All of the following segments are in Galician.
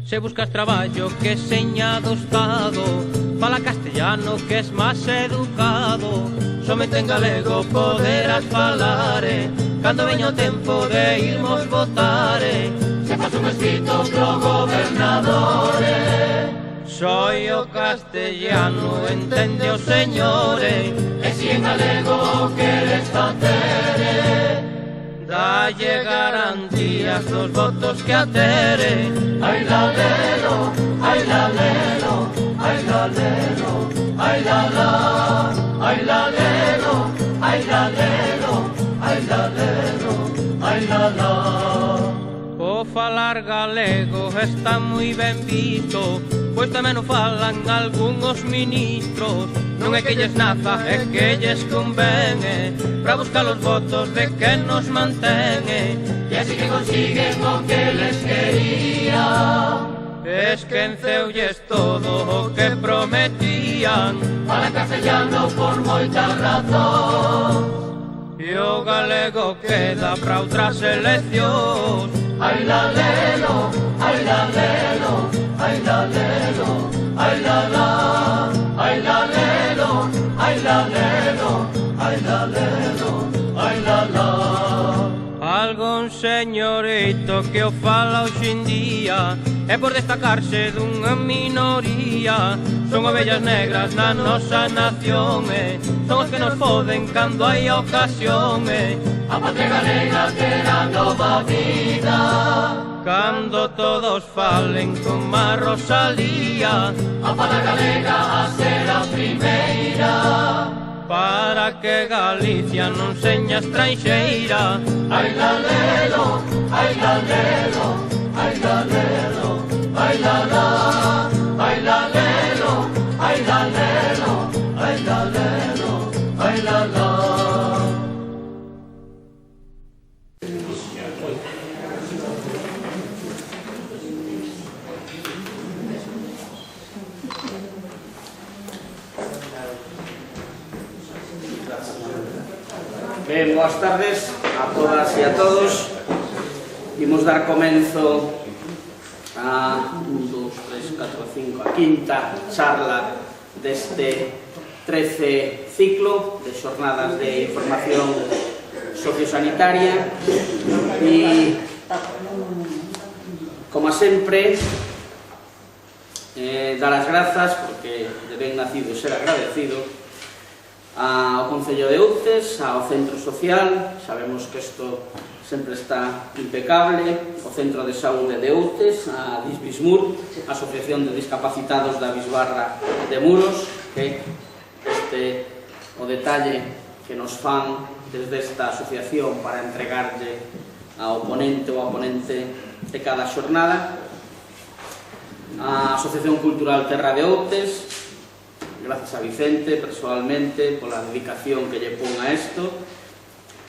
Se buscas traballo que seña do Estado, fala castellano que es máis educado. Somente en galego poderás falar, cando veña o tempo de irmos votar. Se faz un escrito pro gobernador, soy o castellano, entende o señores. E si en galego queres facer, dalle garantías dos votos que atere. Ai la lelo, ai la lelo, ai la lelo, ai la la, ai la lelo, ai la lelo, ai la lelo, ai la la. O falar galego está moi ben visto, pois tamén o falan algúns ministros. Non é que lles naza, é que lles convén, pra buscar os votos de que nos mantén. E así que consiguen o que les quería, esquenceulles todo o que prometían. Falan castellano por moitas razóns, e o galego queda pra outras eleccións. Ai la lelo, ai la lelo, ai la lelo, ai la la, ai la lelo, ai la lelo, ai la lelo, ai la la. Algún señorito que o fala hoxe en día é por destacarse dunha minoría. Son ovellas negras na nosa nación, son os que nos foden cando hai ocasión. A patria galega terá nova vida cando todos falen como a Rosalía. A fala galega a ser a primeira, para que Galicia non seña estranxeira. Ai la lelo, ai la lelo, ai la lelo, ai la la, ai la lelo, ai la lelo, ai la lelo, ai la la. Ben, boas tardes a todas e a todos. Imos dar comenzo a 1, 2, 3, 4, 5, a quinta charla deste 13 ciclo de xornadas de información sociosanitaria e, como sempre, dar as grazas, porque de ben nacido ser agradecido, ao Concello de Outes, ao Centro Social. Sabemos que isto sempre está impecable, o Centro de Saúde de Outes, a Disbismur, a Asociación de Discapacitados da Bisbarra de Muros, que este o detalle que nos fan desde esta asociación para entregarlle ao ponente ou ao ponente de cada xornada, a Asociación Cultural Terra de Outes. Grazas a Vicente, personalmente, pola dedicación que lle pon a isto,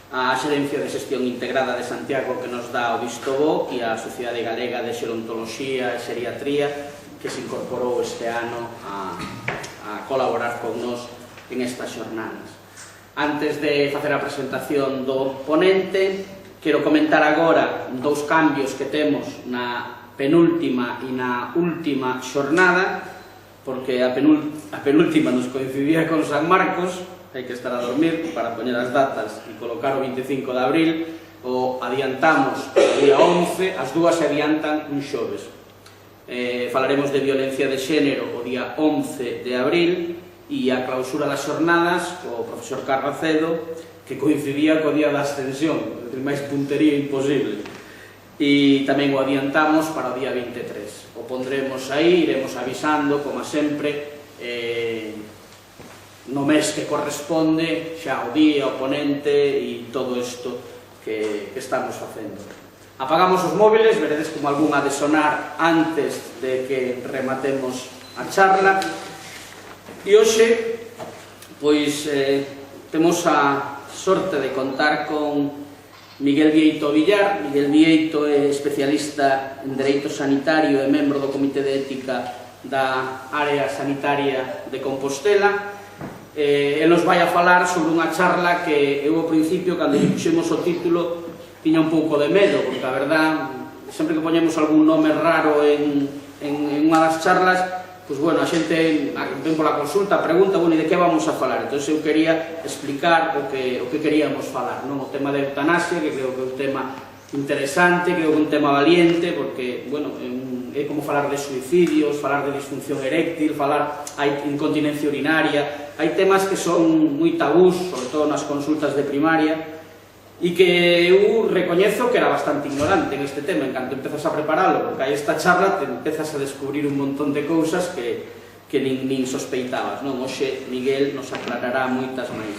a Xerencia de Xestión Integrada de Santiago que nos dá o visto bo, e a Sociedade Galega de Xerontoloxía e Xeriatría que se incorporou este ano a colaborar con nos en estas xornadas. Antes de facer a presentación do ponente, quero comentar agora dous cambios que temos na penúltima e na última xornada, porque a penúltima nos coincidía con San Marcos, hai que estar a dormir para poñer as datas e colocar o 25 de abril, o adiantamos o día 11, as dúas se adiantan un xoves. Falaremos de violencia de xénero o día 11 de abril e a clausura das xornadas co profesor Carracedo, que coincidía co día da ascensión, máis puntería imposible. E tamén o adiantamos para o día 23. O pondremos aí, iremos avisando, como sempre, no mes que corresponde, xa o día, o ponente e todo isto que estamos facendo. Apagamos os móviles, veredes como algún ha de sonar antes de que rematemos a charla. E hoxe, pois, temos a sorte de contar con Miguel Vieito Villar. Miguel Vieito é especialista en Dereito Sanitario e membro do Comité de Ética da Área Sanitaria de Compostela. El nos vai a falar sobre unha charla que eu ao principio, cando lle puxemos o título, tiña un pouco de medo, porque a verdad sempre que poñemos algún nome raro en unha das charlas, pois, bueno, a xente ven pola consulta, pregunta, bueno, e de que vamos a falar? Entón, eu quería explicar o que queríamos falar, non? O tema da eutanasia, que creo que é un tema interesante, creo que é un tema valiente, porque, bueno, é como falar de suicidios, falar de disfunción eréctil, falar de incontinencia urinaria, hai temas que son moi tabús, sobre todo nas consultas de primaria, e que eu recoñezo que era bastante ignorante en este tema. En canto empezas a preparalo, porque hai esta charla, te empezas a descubrir un montón de cousas que nin sospeitabas, non? Hoxe Miguel nos aclarará moitas máis.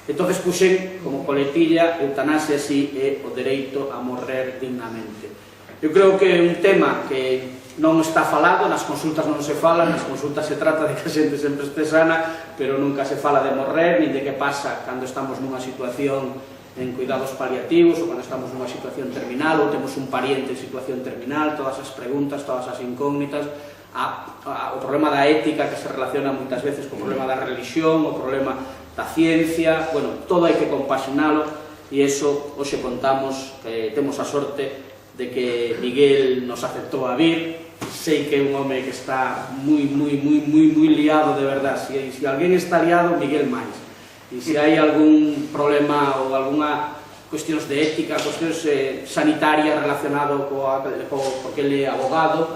Entón, puxen como coletilla eutanasia si é o dereito a morrer dignamente. Eu creo que é un tema que non está falado, nas consultas non se fala, nas consultas se trata de que a xente sempre este sana, pero nunca se fala de morrer, nin de que pasa cando estamos nunha situación en cuidados paliativos ou cando estamos nunha situación terminal ou temos un pariente en situación terminal, todas as preguntas, todas as incógnitas, o problema da ética que se relaciona moitas veces co problema da religión, o problema da ciencia, bueno, todo hai que compaxinalo e iso hoxe contamos, temos a sorte de que Miguel nos aceptou a vir. Sei que é un home que está moi liado, de verdad. Se alguén está liado, Miguel máis. E se hai algún problema ou algunha cuestións de ética, cuestións sanitarias relacionado porque ele é abogado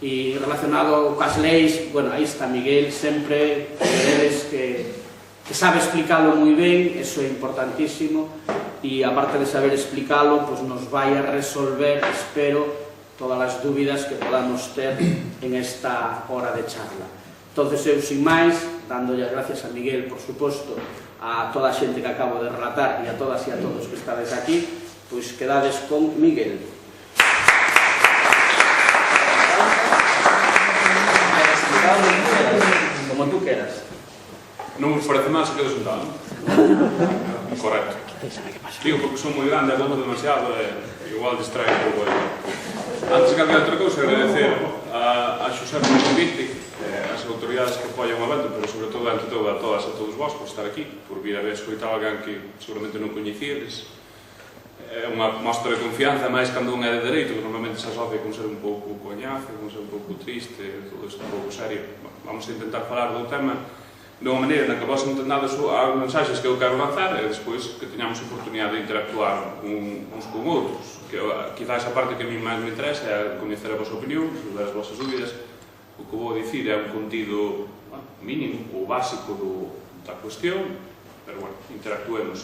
e relacionado coas leis, bueno, aí está Miguel, sempre que sabe explicalo moi ben, eso é importantísimo, e aparte de saber explicalo, pues nos vai a resolver, espero, todas as dúbidas que podamos ter en esta hora de charla. Entonces, eu, sin máis, dándolle as gracias a Miguel, por suposto, a toda a xente que acabo de relatar e a todas e a todos que estades aquí, pois quedades con Miguel. Como tú queras. Non vos parece mal se quedo sentado, non? Correcto. Digo, porque son moi grande, hablo demasiado e igual distrae un pouco. Antes de cambiar outra cousa, agradecer a Xosé por o convite, as autoridades que apoian o evento, pero sobre todo, ante todo, a todas e a todos vós por estar aquí, por vir a ver escoitar alguén que seguramente non coñecíades. É unha mostra de confianza, máis cando un é de dereito, que normalmente se asocia con ser un pouco coñazo, con ser un pouco triste, todo isto un pouco serio. Vamos a intentar falar do tema de unha maneira na que vos entendades as mensaxes que eu quero lanzar e despois que teñamos oportunidade de interactuar uns con outros. Que quizás a parte que a mí máis me interesa é coñecer a vosa opinión, resolver as vosas dúbidas. O que vou dicir é un contido mínimo ou básico da cuestión, pero, bueno, interactuemos,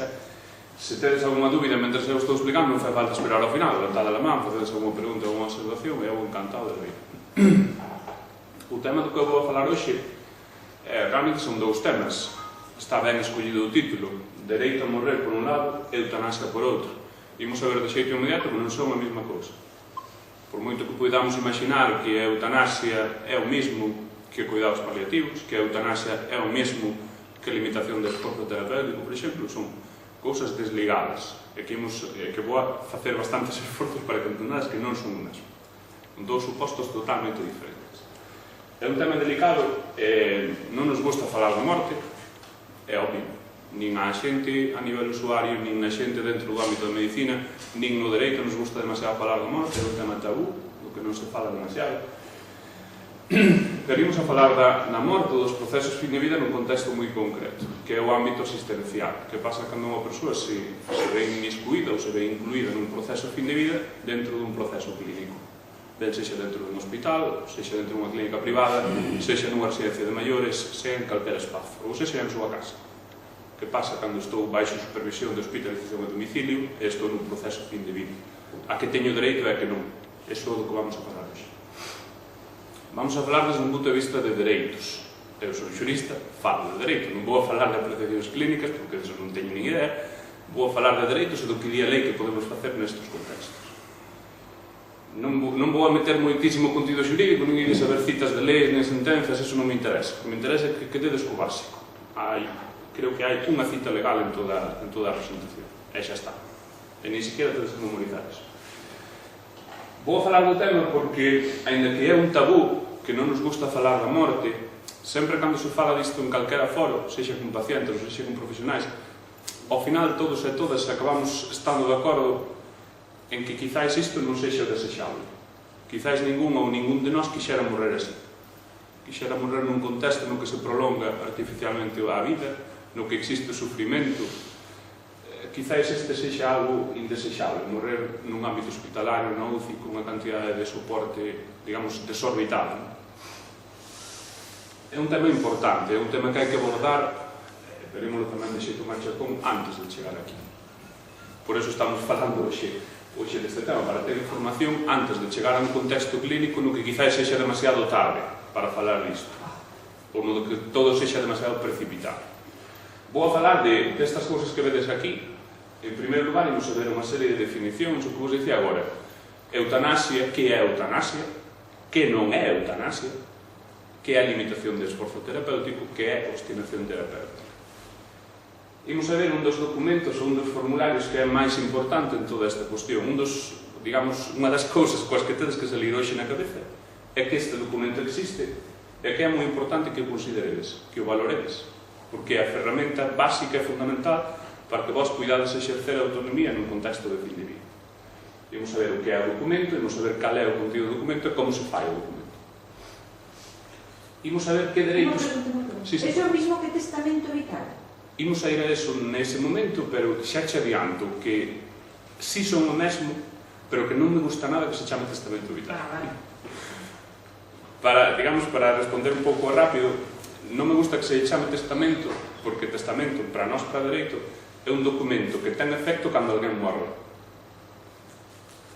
Se tedes alguma dúbida mentre eu estou explicando, non fai falta esperar ao final, levantada a man, facedes alguma pregunta ou alguma observación, e eu encantado de reír. O tema do que eu vou falar hoxe realmente son dous temas. Está ben escollido o título, dereito a morrer por un lado, eutanasia por outro. Imos a ver de xeito inmediato que non son a mesma cousa. Por moito que podamos imaginar que a eutanasia é o mesmo que cuidados paliativos, que a eutanasia é o mesmo que a limitación do esforzo terapéutico, por exemplo, son cousas desligadas, e que vou a facer bastantes esforzos para que entendades que non son o mesmo. Son dous supostos totalmente diferentes. É un tema delicado, non nos gusta falar da morte, é obvio. Nin a xente a nivel usuario, nin a xente dentro do ámbito da medicina, nin no dereito nos gusta demasiado falar da morte, é un tema tabú, do que non se fala demasiado. Pero imos a falar da morte dos procesos fin de vida nun contexto moi concreto, que é o ámbito asistencial. Que pasa cando unha persoa se ve inmiscuída ou se ve incluída nun proceso fin de vida dentro dun proceso clínico. Ben sexa dentro dun hospital, sexa dentro dunha clínica privada, sexa nunha residencia de maiores, sexa en calquera espazo, ou sexa en súa casa. Que pasa cando estou baixo supervisión de hospitalización a domicilio e estou nun proceso fin de vida. A que teño dereito e a que non. Eso é do que vamos a falar hoxe. Vamos a falar desde un punto de vista de dereitos. Eu sou xurista, falo de dereito. Non vou a falar de apreciacións clínicas, porque eso non teño nin idea. Vou a falar de dereitos e do que di a lei que podemos facer nestes contextos. Non vou a meter moitísimo contido xurídico, non ides a ver citas de leis, nen sentencias, eso non me interesa. O que me interesa é que tedes co básico. Creo que hai unha cita legal en toda a presentación. E xa está. E nin siquiera tedes que memorizar eso. Vou a falar do tema porque, aínda que é un tabú que non nos gusta falar da morte, sempre cando se fala disto en calquera foro, sexa con pacientes ou sexa con profesionais, ao final todos e todas acabamos estando de acordo en que quizáis isto non sexa desexable. Quizáis ningún ou ningún de nós quixera morrer así. Quixera morrer nun contexto no que se prolonga artificialmente a vida, no que existe sufrimento. Quizáis este sexa algo indesexable, morrer nun ámbito hospitalario, na UCI, con unha cantidade de soporte, digamos, desorbitado. É un tema importante, é un tema que hai que abordar, verémoslo tamén de xeito máis chacón, antes de chegar aquí. Por eso estamos falando hoxe deste tema, para ter información antes de chegar a un contexto clínico no que quizás sexa demasiado tarde para falar disto, ou no que todo sexa demasiado precipitado. Vou a falar destas cousas que vedes aquí. En primeiro lugar, imos a ver unha serie de definicións, o que vos dicía agora. Eutanasia, que é eutanasia, que non é eutanasia, que é a limitación de esforzo terapéutico, que é obstinación terapéutica. Imos a ver un dos documentos ou un dos formularios que é máis importante en toda esta cuestión. Unha das cousas coas que tedes que salir hoxe na cabeza é que este documento existe e que é moi importante que o consideredes, que o valoredes, porque é a ferramenta básica e fundamental para que vos cuidades exercer a autonomía nun contexto de fin de vida. Imos a ver o que é o documento, imos a ver cal é o contido do documento e como se fai o documento. Imos a ver que dereitos... É o mismo que testamento vital? Imos a ir a eso nese momento, pero xa che adianto que si son o mesmo, pero que non me gusta nada que se chame testamento vital. Para responder un pouco rápido, non me gusta que se chame testamento, porque testamento, para nós, para dereito, é un documento que ten efecto cando alguén morre.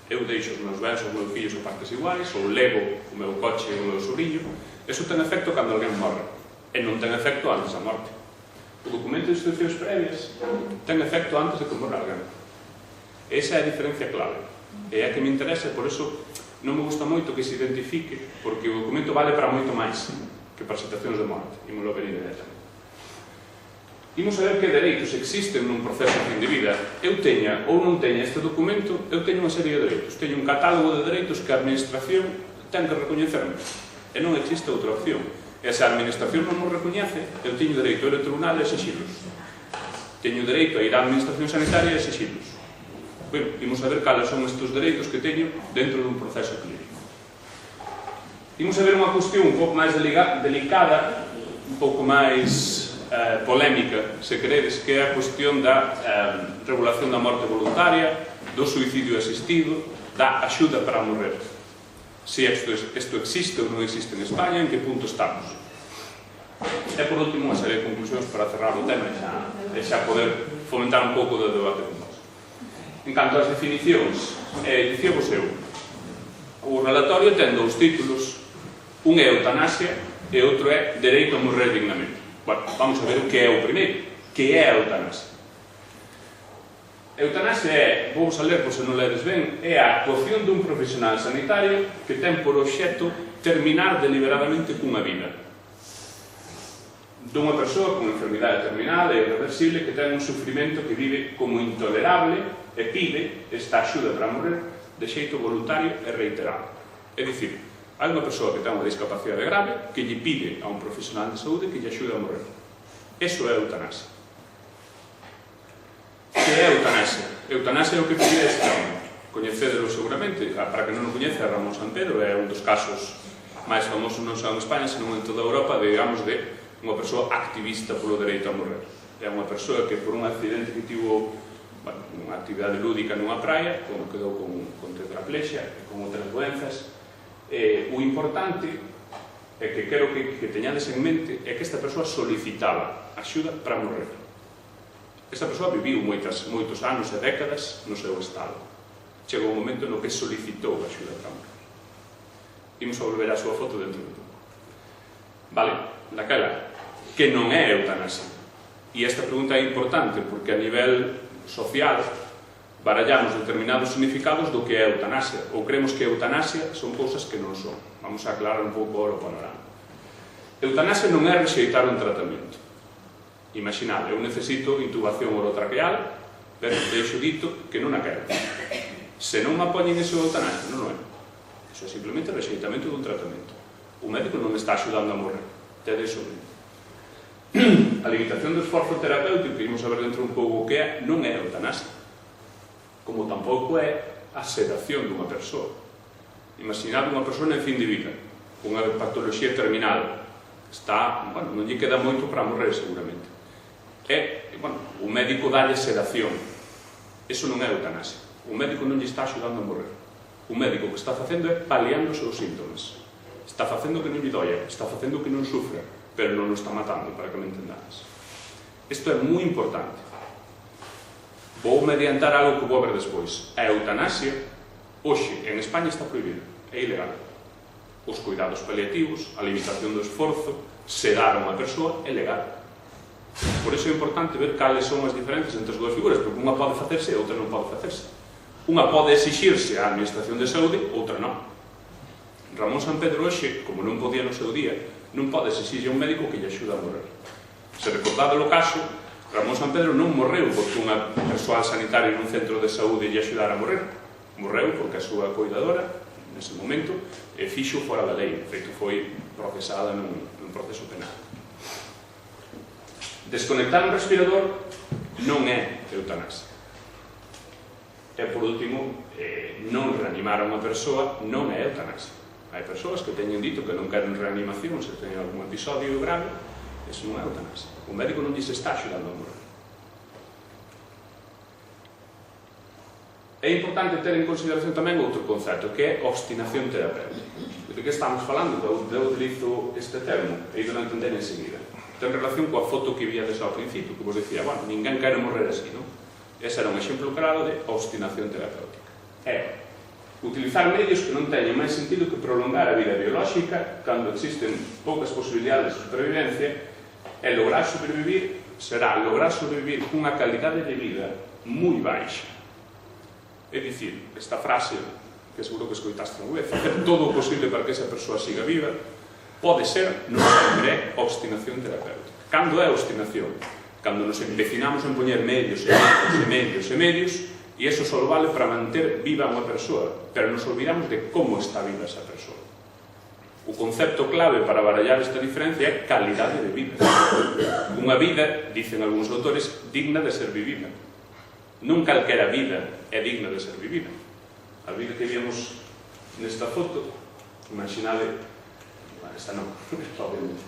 Eu deixo os meus bens, os meus fillos ou partes iguais, ou levo o meu coche e o meu sobrinho, eso ten efecto cando alguén morre, e non ten efecto antes da morte. O documento de instruccións previas ten efecto antes de que morra alguén. Esa é a diferencia clave. É a que me interesa, por eso non me gusta moito que se identifique, porque o documento vale para moito máis que para situacións de morte. Imos ver inmediatamente. Imos a ver que dereitos existen nun proceso de fin de vida. Eu teña ou non teña este documento, eu teño unha serie de dereitos. Teño un catálogo de dereitos que a administración ten que recoñecerme. E non existe outra opción. E se a administración non nos recoñece, eu teño dereito a ir ao tribunal e exigilos. Teño dereito a ir á administración sanitaria e exigilos. Bueno, imos a ver cales son estes dereitos que teño dentro dun proceso clínico. Imos a ver unha cuestión un pouco máis delicada, un pouco máis polémica, se queredes, que é a cuestión da regulación da morte voluntaria, do suicidio asistido, da axuda para morrer. Se isto existe ou non existe en España, en que punto estamos. E por último, unha serie de conclusións para cerrar o tema e xa poder fomentar un pouco de debate con vos. En canto ás definicións, dicíamos eu, o relatorio ten dous títulos, un é eutanasia e outro é dereito a morrer dignamente. Bueno, vamos a ver o que é o primeiro, que é a eutanasia. Eutanasia é, vou a ler por se non ledes ben, é a actuación dun profesional sanitario que ten por obxecto terminar deliberadamente cunha vida. Dunha persoa con enfermidade terminal e irreversible que ten un sufrimento que vive como intolerable e pide esta axuda para morrer de xeito voluntario e reiterado. É dicir, hai unha persoa que ten unha discapacidade grave que lle pide a un profesional de saúde que lle axude a morrer. Eso é eutanasia. Que é eutanasia? Eutanasia é o que pide este home. Coñecédelo seguramente, para que non o coñece, Ramón Sampedro é un dos casos máis famosos non só en España, senón en toda Europa, digamos, de unha persoa activista polo dereito a morrer. É unha persoa que por un accidente que tivo unha actividade lúdica nunha praia, quedou con tetraplexia e con outras doenzas. O importante é que quero que teñades en mente é que esta persoa solicitaba axuda para morrer. Esta persoa viviu moitos anos e décadas no seu estado. Chegou un momento no que solicitou axuda para morrer. Imos a volver á súa foto dentro de pouco. Vale, daquela, que non é eutanasia. E esta pregunta é importante porque a nivel social barallamos determinados significados do que é eutanasia, ou creemos que eutanasia son cousas que non son. Vamos a aclarar un pouco o panorama. Eutanasia non é rexeitar un tratamento. Imaginad, eu necesito intubación orotraqueal, pero deixo dito que non a quero. Se non me apoñen ese eutanasia, non é. Iso é simplemente rexeitamento dun tratamento. O médico non me está axudando a morrer. Tedes o médico. A limitación do esforzo terapéutico, que imos a ver dentro un pouco o que é, non é eutanasia. Como tampouco é a sedación dunha persoa. Imaginad unha persona en fin de vida, unha patoloxía terminal, non lle queda moito para morrer seguramente. O médico dalle sedación. Eso non é eutanasia. O médico non lle está axudando a morrer. O médico que está facendo é paliando os seus síntomas. Está facendo que non lle doia, está facendo que non sufra, pero non o está matando, para que me entendades. Isto é moi importante. Vou mediantar algo que vou ver despois. A eutanasia, hoxe, en España está prohibida, é ilegal. Os cuidados paliativos, a limitación do esforzo, sedar a unha persoa, é legal. Por iso é importante ver cales son as diferencias entre as dúas figuras, porque unha pode facerse e outra non pode facerse. Unha pode exixirse á Administración de Saúde, outra non. Ramón Sampedro hoxe, como non podía no seu día, non pode exixirse a un médico que lle axude a morrer. Se recordade o caso, Ramón Sampedro non morreu porque unha persoal sanitaria nun centro de saúde lle axudara a morrer. Morreu porque a súa cuidadora, nese momento, fixo fora da lei. De feito, foi procesada nun proceso penal. Desconectar un respirador non é eutanasia. E, por último, non reanimar a unha persoa non é eutanasia. Hai persoas que teñen dito que non queren reanimación se teñen algún episodio grave. Eso non é eutanasia. O médico non lles está axudando a morrer. É importante ter en consideración tamén outro concepto, que é obstinación terapéutica. De que estamos falando? Eu utilizo este termo, e ido a entender enseguida. Ten relación coa foto que víades ao principio, que vos dicía, ninguén quere morrer así, non? Ese era un exemplo claro de obstinación terapéutica. É utilizar medios que non teñen máis sentido que prolongar a vida biolóxica cando existen poucas posibilidades de supervivencia e lograr sobrevivir será lograr sobrevivir cunha calidade de vida moi baixa. É dicir, esta frase que seguro que escoitaste unha vez, facer todo o posible para que esa persoa siga viva, pode ser, non sempre é obstinación terapéutica. Cando é obstinación? Cando nos empecinamos en poñer medios e medios e medios e medios, e iso só vale para manter viva unha persoa, pero nos olvidamos de como está viva esa persoa. O concepto clave para barallar esta diferencia é calidade de vida. Unha vida, dicen algúns autores, digna de ser vivida. Non calquera vida é digna de ser vivida. A vida que víamos nesta foto, imaginade, esta non, obviamente,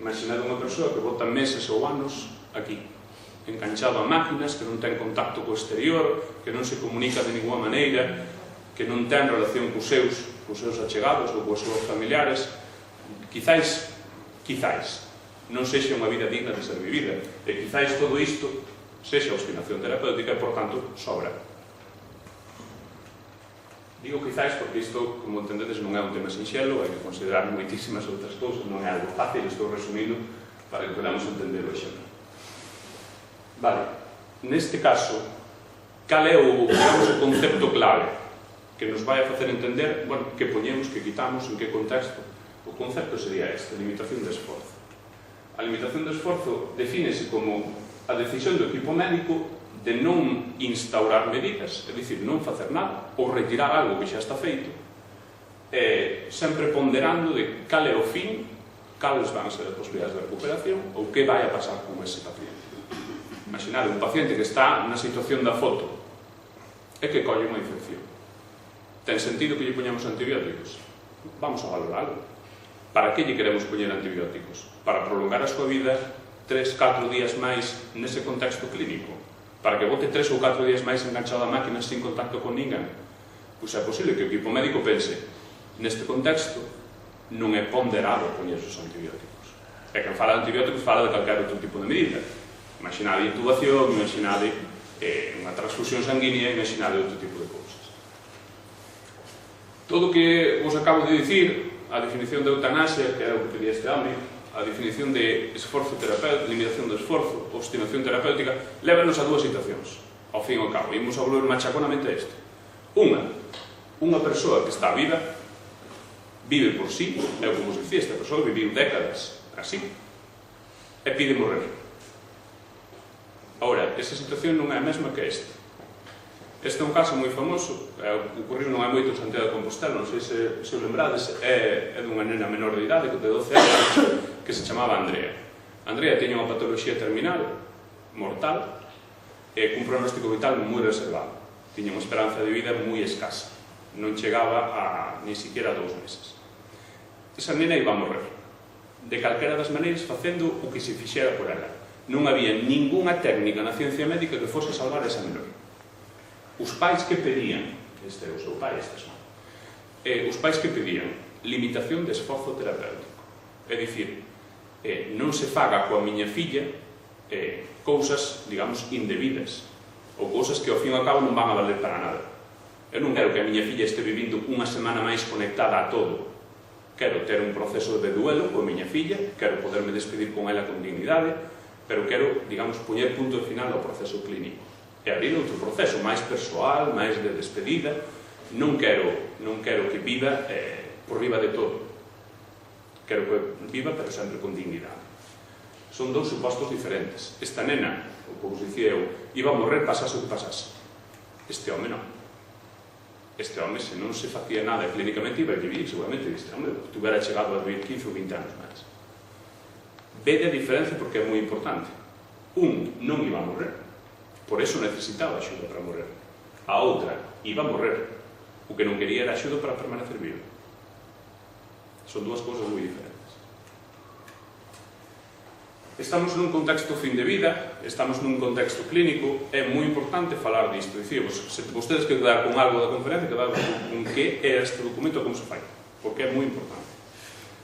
imaginade unha persoa que bota meses ou anos aquí, enganchado a máquinas, que non ten contacto co exterior, que non se comunica de ninguna maneira, que non ten relación cos seus achegados ou cos seus familiares. Quizáis non sexa unha vida digna de ser vivida, e quizáis todo isto sexa obstinación terapéutica e, por tanto, sobra. Digo quizáis porque isto, como entendedes, non é un tema sinxelo, hai que considerar moitísimas outras cousas, non é algo fácil, estou resumindo para que podamos entender o exemplo. Vale, neste caso, cal é o concepto clave que nos vai a facer entender, que poñemos, que quitamos, en que contexto? O concepto sería este, limitación de esforzo. A limitación de esforzo defínese como a decisión do equipo médico de non instaurar medidas, é dicir, non facer nada, ou retirar algo que xa está feito, sempre ponderando de cal é o fin, cales van a ser as posibilidades de recuperación, ou que vai a pasar con ese paciente. Imaginad un paciente que está na situación da foto e que colle unha infección. Ten sentido que lle poñamos antibióticos? Vamos a valorarlo. Para que lle queremos poñer antibióticos? Para prolongar a súa vida 3-4 días máis nese contexto clínico? Para que bote 3 ou 4 días máis enganchado a máquina sin contacto con ninguén? Pois é posible que o equipo médico pense, neste contexto non é ponderado poñer os antibióticos. E quen fala de antibióticos fala de calquer outro tipo de medida. Imaginade intubación, imaginade unha transfusión sanguínea, imaginade outro tipo de cousas. Todo o que vos acabo de dicir, a definición de eutanasia, que era o que pedía este home, a definición de esforzo terapéutico, limitación do esforzo, obstinación terapéutica, lévanos a dúas situacións, ao fin e ao cabo. Imos a volver machaconamente a este. Unha persoa que está viva, vive por sí, é o que vos dicía, esta persoa viviu décadas así, e pide morrer. Ahora, esa situación non é a mesma que esta. Este é un caso moi famoso, ocorreu non hai moito en Santiago de Compostela, non sei se o lembrades, é dunha nena menor de idade, de 12 anos, que se chamaba Andrea. Andrea tiña unha patoloxía terminal, mortal, e cun pronóstico vital moi reservado. tiña unha esperanza de vida moi escasa, non chegaba a ni siquiera 2 meses. Esa nena iba a morrer, de calquera das maneiras facendo o que se fixera por ela. Non había ningunha técnica na ciencia médica que fose salvar esa menor. Os pais que pedían, este é o seu pai, este son, os pais que pedían limitación de esforzo terapéutico, é dicir, non se faga coa miña filla cousas, digamos, indebidas, ou cousas que ao fin e ao cabo non van a valer para nada. Eu non quero que a miña filla este vivindo unha semana máis conectada a todo. Quero ter un proceso de duelo coa miña filla, quero poderme despedir con ela con dignidade, pero quero, digamos, poñer punto final ao proceso clínico e abrir outro proceso máis persoal, máis de despedida. Non quero que viva por riba de todo. Quero que viva, pero sempre con dignidade. Son dous supostos diferentes. Esta nena, como vos dicía eu, iba a morrer pasase o que pasase. Este home non. Este home, se non se facía nada clínicamente, iba a vivir, seguramente, este home tuvera chegado a vivir 15 ou 20 anos máis. Vede a diferencia porque é moi importante. Un non iba a morrer, por eso necesitaba axuda para morrer. A outra iba a morrer, o que non quería era axuda para permanecer vivo. Son dúas cousas moi diferentes. Estamos nun contexto fin de vida, estamos nun contexto clínico, é moi importante falar disto. Dicíamos, se vostedes que dar con algo da conferencia, que dar con que é este documento, como se fai, porque é moi importante.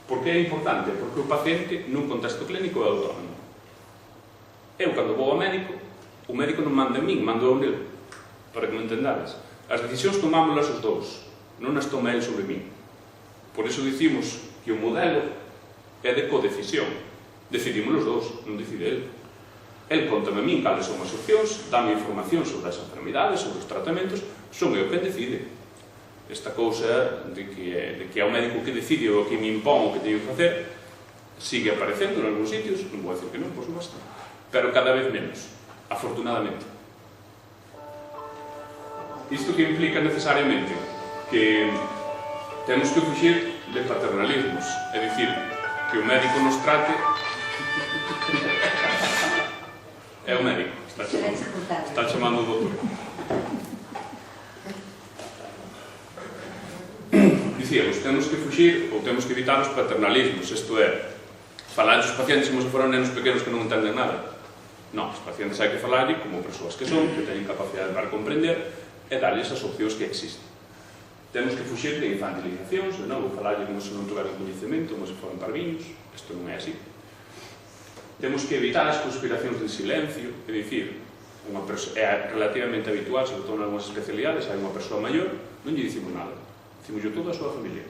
Por que é importante? Porque o paciente nun contexto clínico é autónomo. Eu, cando vou ao médico, o médico non manda en min, manda a nele, para que me entendades. As decisións tomámolas os dous, non as toma el sobre min. Por iso dicimos que o modelo é de codecisión. Decidimos os dous, non decide el. El contame a min cales son as opcións, dame información sobre as enfermidades, sobre os tratamentos, son eu quen decide. Esta cousa de que é o médico que decide ou que me impón o que teño que facer sigue aparecendo en algúns sitios, non vou decir que non, por suposto, pero cada vez menos, afortunadamente. Isto que implica necesariamente que temos que fuxir de paternalismos, é dicir, que o médico nos trate. É o médico, está chamando o doutor. Dicíamos, temos que fuxir ou temos que evitar os paternalismos, isto é, falar dos pacientes como se foran nenos pequenos que non entenden nada. Non, os pacientes hai que falar como persoas que son, que teñen capacidade para comprender e darles as opcións que existen. Temos que fuxir de infantilizacións, de novo, falarlle como se non tuveran coñecemento, como se foran parviños, isto non é así. Temos que evitar as conspiracións de silencio, é dicir, é relativamente habitual, sobre todo en algunhas especialidades, hai unha persoa maior, non lle dicimos nada, dicimos toda a súa familia.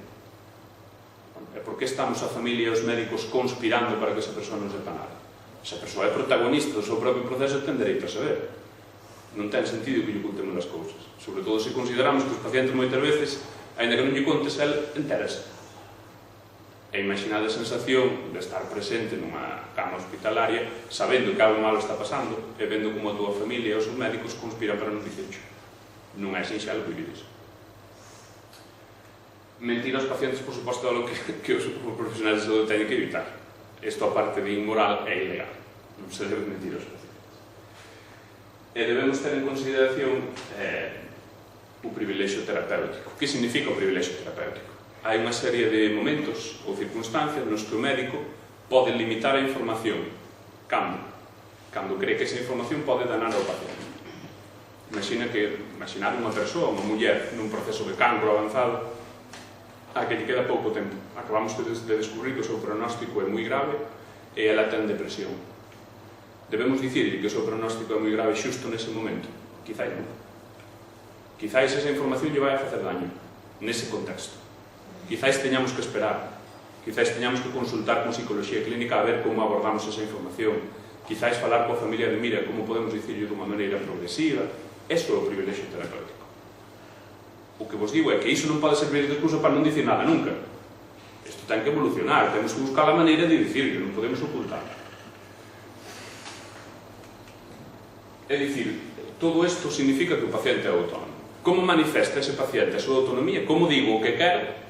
E por que estamos a familia e os médicos conspirando para que esa persoa non sepa nada? Esa persoa é protagonista do seu propio proceso e ten dereito a saber. Non ten sentido que lle contemos as cousas, sobre todo se consideramos que os pacientes moitas veces, ainda que non lle contes, el entérase. E imaginade a sensación de estar presente nunha cama hospitalaria sabendo que algo malo está pasando e vendo como a túa familia e os médicos conspiran para non dicircho. Non é sinxelo vivir iso. Mentir aos pacientes, por suposto, é algo que os profesionais de saúde teñen que evitar. Isto, aparte de inmoral, é ilegal. Non se debe mentir aos pacientes. E debemos ter en consideración o privilexio terapéutico. Que significa o privilexio terapéutico? Hai unha serie de momentos ou circunstancias nos que o médico pode limitar a información cando cree que esa información pode danar ao paciente. Imaginar unha persoa, unha muller nun proceso de cancro avanzado a que lle queda pouco tempo. Acabamos de descubrir que o seu pronóstico é moi grave e ela ten depresión. Debemos dicirle que o seu pronóstico é moi grave xusto nese momento? Quizás non. Quizás esa información lle vai a facer daño nese contexto. Quizás teñamos que esperar, quizás teñamos que consultar con psicología clínica a ver como abordamos esa información, quizás falar coa familia de mira como podemos dicirlo dunha maneira progresiva. Eso é o privilexio terapéutico. O que vos digo é que iso non pode servir de excusa para non dicir nada nunca. Isto ten que evolucionar, temos que buscar a maneira de dicirlo, non podemos ocultar. É dicir, todo isto significa que o paciente é autónomo. Como manifesta ese paciente a súa autonomía? Como digo o que quero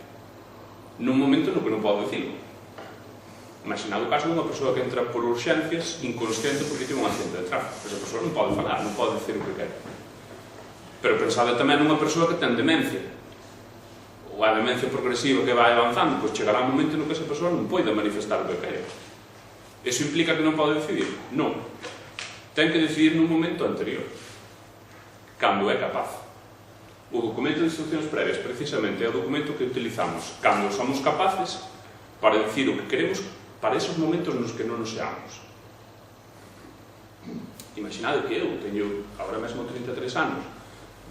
nun momento no que non podo dicirlo? Imaginado o caso dunha persoa que entra por urxencias inconsciente porque tiene un accidente de tráfico. Esa persoa non pode falar, non pode dicir o que quer. Pero pensade tamén nunha persoa que ten demencia, ou a demencia progresiva que vai avanzando, pois chegará un momento no que esa persoa non poida manifestar o que quere. Eso implica que non pode decidir? Non. Ten que decidir nun momento anterior, cando é capaz. O documento de instruccións previas precisamente é o documento que utilizamos cando somos capaces para decir o que queremos para esos momentos nos que non nos seamos. Imaginade que eu teño agora mesmo 33 anos,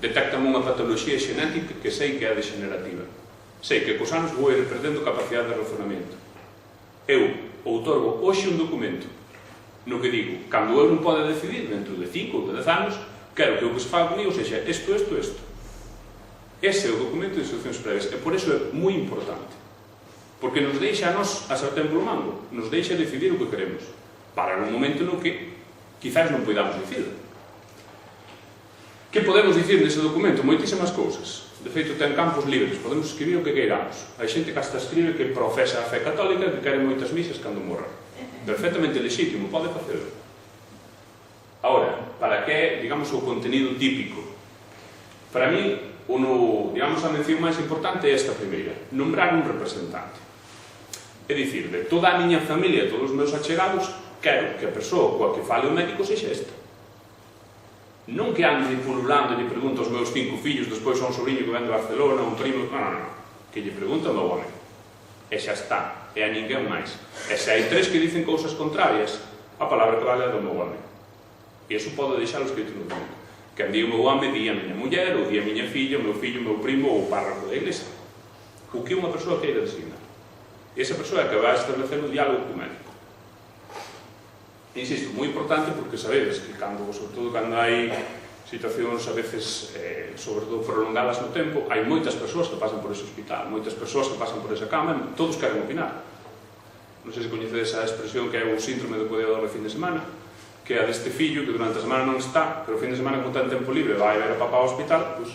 detectame unha patoloxía xenética que sei que é degenerativa. Sei que cos anos vou ir perdendo capacidade de razonamento. Eu outorgo hoxe un documento no que digo, cando eu non pode decidir dentro de 5 ou de 10 anos, quero que o que se faga comigo sexa isto. Ese é o documento de instruccións previas, e por iso é moi importante, porque nos deixa a nós a sartén polo mango, nos deixa decidir o que queremos, para un momento no que quizás non poidamos decidir. Que podemos dicir nese documento? Moitísimas cousas. De feito, ten campos libres, podemos escribir o que queiramos. Hai xente que hasta escribe que profesa a fe católica, que quere moitas misas cando morra. Perfectamente legítimo, pode facelo. Ahora, para que, digamos, o contenido típico? Para mí, digamos, a mención máis importante é esta primeira, nombrar un representante. É dicir, de toda a miña familia, todos os meus achegados, quero que a persoa coa que fale o médico sexa esta. Non que ande pululando e lle pregunto aos meus 5 fillos, despois a un sobrinho que ven de Barcelona, un primo, non. Que lle pregunto ao meu home. E xa está, e a ninguén máis. E se hai 3 que dicen cousas contrarias, a palabra que vale é do meu home. E iso pode deixar escrito no documento. Que di o meu home, di a miña muller, ou di a miña filla, o meu fillo, o meu primo, ou o párroco da iglesia. O que unha persoa queira designar. E esa persoa é que vai establecer o diálogo co médico. Insisto, moi importante porque sabedes que sobre todo cando hai situacións a veces, sobre todo prolongadas no tempo, hai moitas persoas que pasan por ese hospital, moitas persoas que pasan por esa cama, todos queren opinar. Non sei se coñecedes a expresión que é o síndrome do cuidador de fin de semana, que é a deste fillo que durante a semana non está, pero o fin de semana con ten tempo libre vai ver a papá ao hospital, pois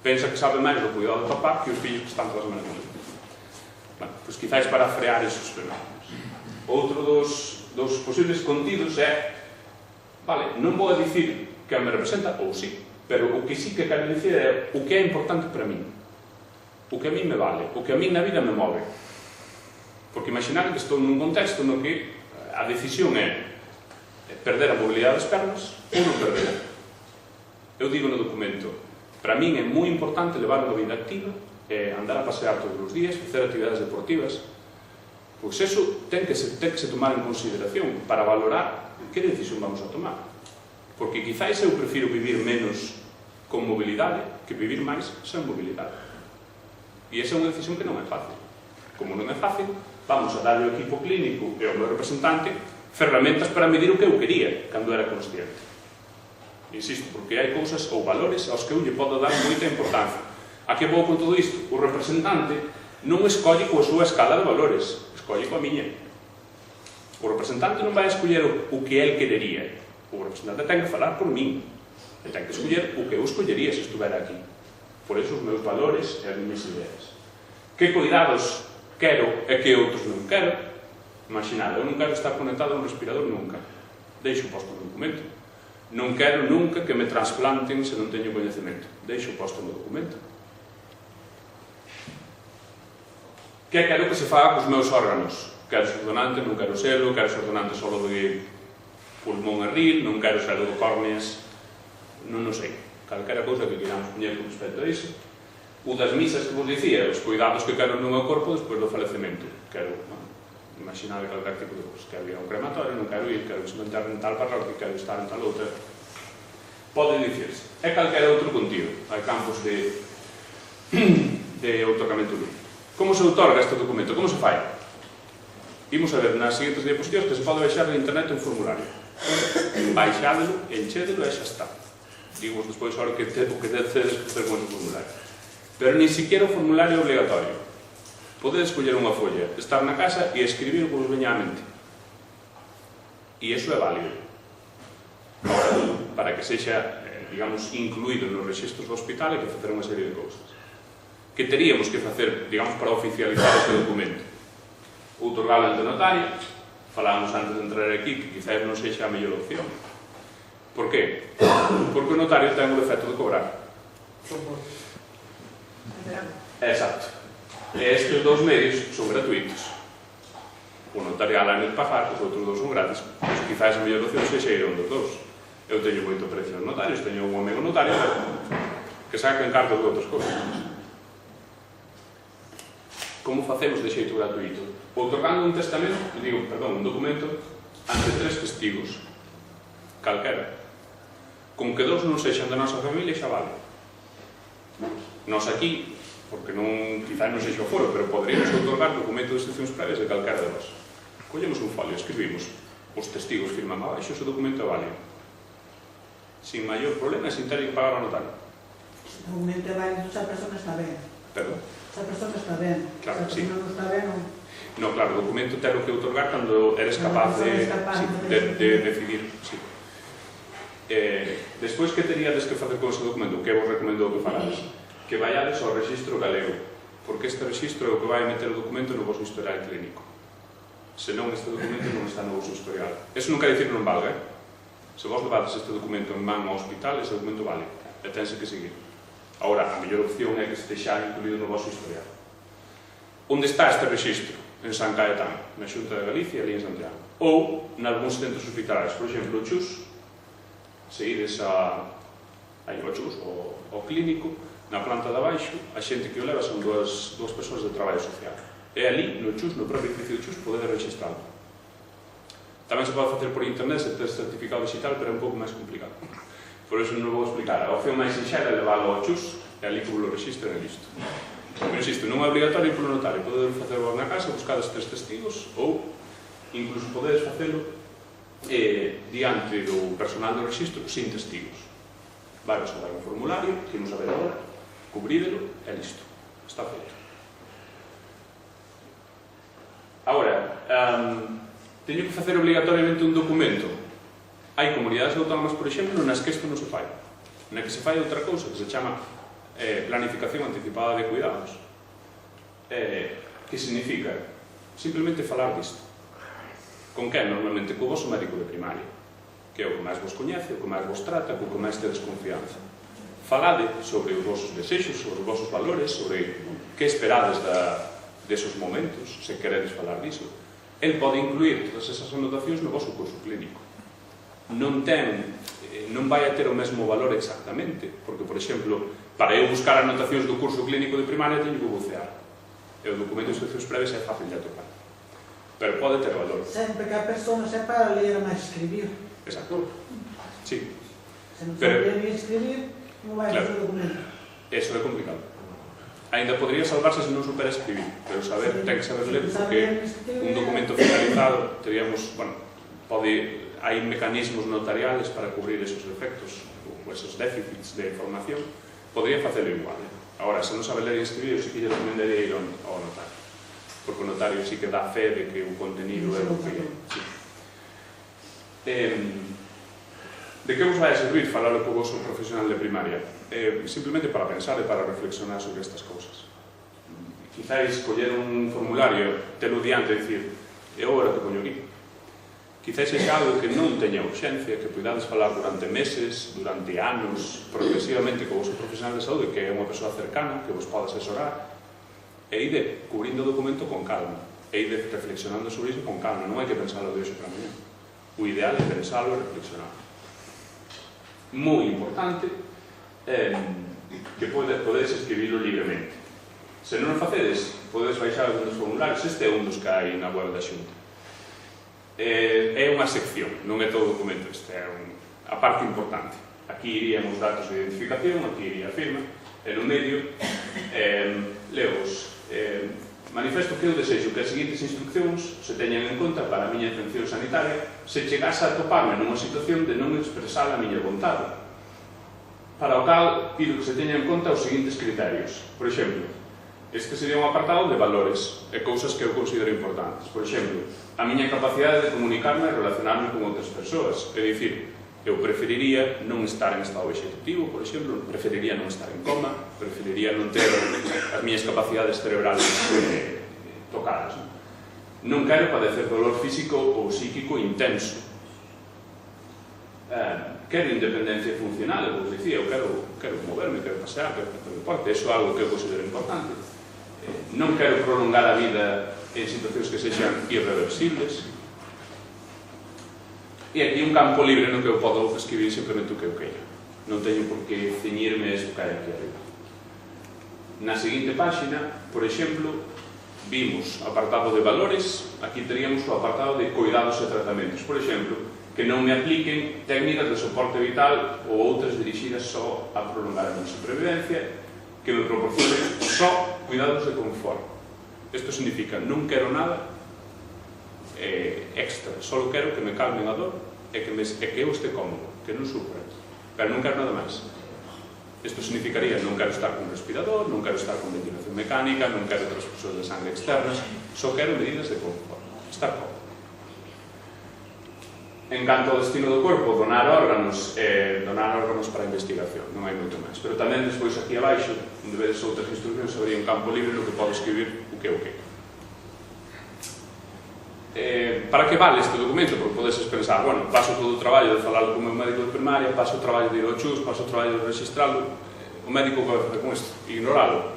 pensa que sabe máis do cuidado do papá que os fillos que están toda a semana con ele. Bueno, pois quizáis para frear esos fenómenos. Outro dos posibles contidos é, vale, non vou a dicir que me representa, ou sí, pero o que sí que quero dicir é o que é importante para min, o que a min me vale, o que a min na vida me move. Porque imaginar que estou nun contexto no que a decisión é perder a mobilidade das pernas ou non perder. Eu digo no documento, para min é moi importante levar unha vida activa, andar a pasear todos os días, facer actividades deportivas. Pois eso ten que se tomar en consideración para valorar que decisión vamos a tomar. Porque quizáis eu prefiro vivir menos con mobilidade que vivir máis sen mobilidade. E esa é unha decisión que non é fácil. Como non é fácil, vamos a darle ao equipo clínico e ao meu representante ferramentas para medir o que eu quería cando era consciente. Insisto, porque hai cousas ou valores aos que eu lle podo dar moita importancia. A que vou con todo isto? O representante non escolle coa súa escala de valores, escolle coa miña. O representante non vai escoller o que el querería. O representante ten que falar por min. E ten que escoller o que eu escollería se estuvera aquí. Por eso os meus valores e as minhas ideas. Que cuidados quero e que outros non quero? Imaginad, eu non quero estar conectado a un respirador nunca. Deixo posto no documento. Non quero nunca que me trasplanten se non teño coñecemento. Deixo posto no documento. Que quero que se faga cos meus órganos? Quero ser donante, non quero selo, quero ser donante solo de pulmón e ril, non quero selo de córneas, non sei. Calquera cousa que queramos poñer con respecto a iso. O das misas que vos dicía, os cuidados que quero no meu corpo despois do falecemento. Quero, imaginar calquer tipo de cousas. Quero ir a un crematorio, non quero ir, quero estar en tal parroquia, quero estar en tal outra. Pode dicirse. É calquera outro contido. Hai campos de outorgamento libre. Como se outorga este documento? Como se fai? Imos a ver nas seguintes diapositivas que se pode baixar de internet un formulario. Baixádelo, enchédelo e xa está. Digo despois ahora o que tedes que facer con ese formulario. Pero ni siquiera o formulario é obligatorio. Podedes escoller unha folla, estar na casa e escribir o que vos veña á mente. E iso é válido. Para que sexa, digamos, incluído nos registros do hospital hai que facer unha serie de cousas. Que teríamos que facer, digamos, para oficializar este documento? Outorgalo ante notario, falábamos antes de entrar aquí, que quizás non sexa a mellor opción. Por qué? Porque o notario ten o defecto de cobrar. Exacto. Estes dous medios son gratuitos. O notarial hai que pagar, os outros dous son gratis. Pois quizás a mellor opción sexa ir a un dos dous. Eu teño moito precio aos notarios, teño un amigo notario que saca en cartas de outras cousas. Como facemos de xeito gratuito? Outorgando un testamento, un documento ante 3 testigos, calquera. Con que 2 non sexan da nosa familia xa vale. Nós aquí, porque quizá non sexa o foro, pero poderíamos outorgar documento de instruccións previas de calquera de vos. Collemos un folio, escribimos, os testigos firman abaixo, ese documento é válido. Sin maior problema, sin ter que pagar ao notario. O documento é válido se a persona está ben. Perdón? Se a persona está ben. Claro, se a persona non está ben, non. No, claro, o documento telo que outorgar cando eres capaz de decidir. Despois, que teríades que facer con ese documento? Que vos recomendo que farades? Que vayades ao rexistro galego, porque este rexistro é o que vai meter o documento no vosso historial clínico. Senón, este documento non está no vosso historial. Eso non quer dicir que non valga, Se vos levades este documento en man ao hospital, ese documento vale, e tense que seguir. Agora, a mellor opción é que estexa incluído no vosso historial. Onde está este rexistro? En San Caetano, na Xunta de Galicia, ali en Santiago. Ou, nalgúns centros hospitalarios, por exemplo, o Chus, se ides ao Chus, ao clínico, na planta de abaixo, a xente que o leva son dúas persoas de traballo social. E ali, no Chus, no propio edificio do Chus, podedes registralo. Tamén se pode facer por internet, se ter certificado digital, pero é un pouco máis complicado. Por iso non vou explicar. A opción máis sinxela é leválo ao Chus, e ali que vos lo registren e listo. Pero insisto, non é obligatorio polo notario. Podedes facelo na casa, buscades 3 testigos, ou incluso podedes facelo diante do personal do registro sin testigos. Vai a dar un formulario, que non saber agora, cubrídelo e listo. Está feito. Agora, teño que facer obligatoriamente un documento. Hai comunidades autónomas, por exemplo, nas que isto non se fai. Na que se fai outra cousa, que se chama planificación anticipada de cuidados, que significa simplemente falar disto. Con quen? Normalmente co vosso médico de primaria, que é o que máis vos coñece, o que máis vos trata, o que máis tedes confianza. Falade sobre os vosos desexos, sobre os vosos valores, sobre que esperades desos momentos, se queredes falar diso. El pode incluir todas esas anotacións no voso curso clínico. Non vai a ter o mesmo valor exactamente, porque, por exemplo, para eu buscar anotacións do curso clínico de primaria teño que bucear. E o documento de instruccións previas é fácil de atopar. Pero pode ter valor. Sempre que a persona sepa ler máis escribir. Exacto. Sí. Se non sabe ler e escribir, non vai a facer o documento. Eso é complicado. Ainda podría salvarse se non supera escribir, pero ten que saber ler, porque un documento finalizado teríamos, hai mecanismos notariales para cubrir esos defectos ou esos déficits de información, podría facelo igual. Agora, se non sabe ler e escribir, eu sí que lle recomendaría ir ao notario, porque o notario sí que dá fe de que o contenido é o que é. De que vos vai a servir falar co vosso profesional de primaria? Simplemente para pensar e para reflexionar sobre estas cousas. Quizáis coller un formulario, telo diante e dicir, é hora que poño aquí. Quizáis é algo que non teña urxencia, que podades falar durante meses, durante anos, progresivamente co vosso profesional de saúde, que é unha persoa cercana, que vos pode asesorar, e ide cubrindo o documento con calma, e ide reflexionando sobre iso con calma, non hai que pensalo de hoxe para mañá. O ideal é pensalo e reflexionar. Moi importante que podedes escribilo libremente. Se non o facedes, podedes baixar algún dos formularios. Este é un dos que hai na web da Xunta. É unha sección, non é todo o documento. Este é a parte importante. Aquí irían os datos de identificación, aquí iría a firma, e no medio leos. Manifesto que eu desexo que as seguintes instruccións se teñan en conta para a miña atención sanitaria se chegase a toparme nunha situación de non expresar a miña vontade. Para o cal, pido que se teñan en conta os seguintes criterios. Por exemplo, este sería un apartado de valores e cousas que eu considero importantes. Por exemplo, a miña capacidade de comunicarme e relacionarme con outras persoas. É dicir, eu preferiría non estar en estado vegetativo, por exemplo, preferiría non estar en coma, preferiría non ter as miñas capacidades cerebrales tocadas. Non quero padecer dolor físico ou psíquico intenso. quero independencia funcional, como dicía, eu quero moverme, quero pasear, quero facer deporte, iso é algo que eu considero importante. Non quero prolongar a vida en situacións que sexan irreversibles. E aquí un campo libre no que eu podo escribir simplemente o que eu queira. Non teño por que ceñirme a iso que hai aquí arriba. Na seguinte páxina, por exemplo, vimos apartado de valores, aquí teríamos o apartado de cuidados e tratamentos. Por exemplo, que non me apliquen técnicas de soporte vital ou outras dirixidas só a prolongar a minha supervivencia, que me proporcionen só cuidados de confort. Isto significa, non quero nada extra, só quero que me calmen a dor e que eu este cómodo, que non sufra, pero non quero nada máis. Isto significaría, non quero estar con respirador, non quero estar con ventilación mecánica, non quero transfusión de sangre externas, só quero medidas de confort, estar cómodo. En canto ao destino do corpo, donar órganos para investigación, non hai moito máis. Pero tamén despois aquí abaixo, onde vedes outras instruccións, habría un campo libre no que podo escribir o que eu quero. Para que vale este documento? Porque podeses pensar, bueno, paso todo o traballo de falar con o meu médico de primaria, paso o traballo de ir ao chus, paso o traballo de registralo, o médico que vai facer con isto? Ignoralo?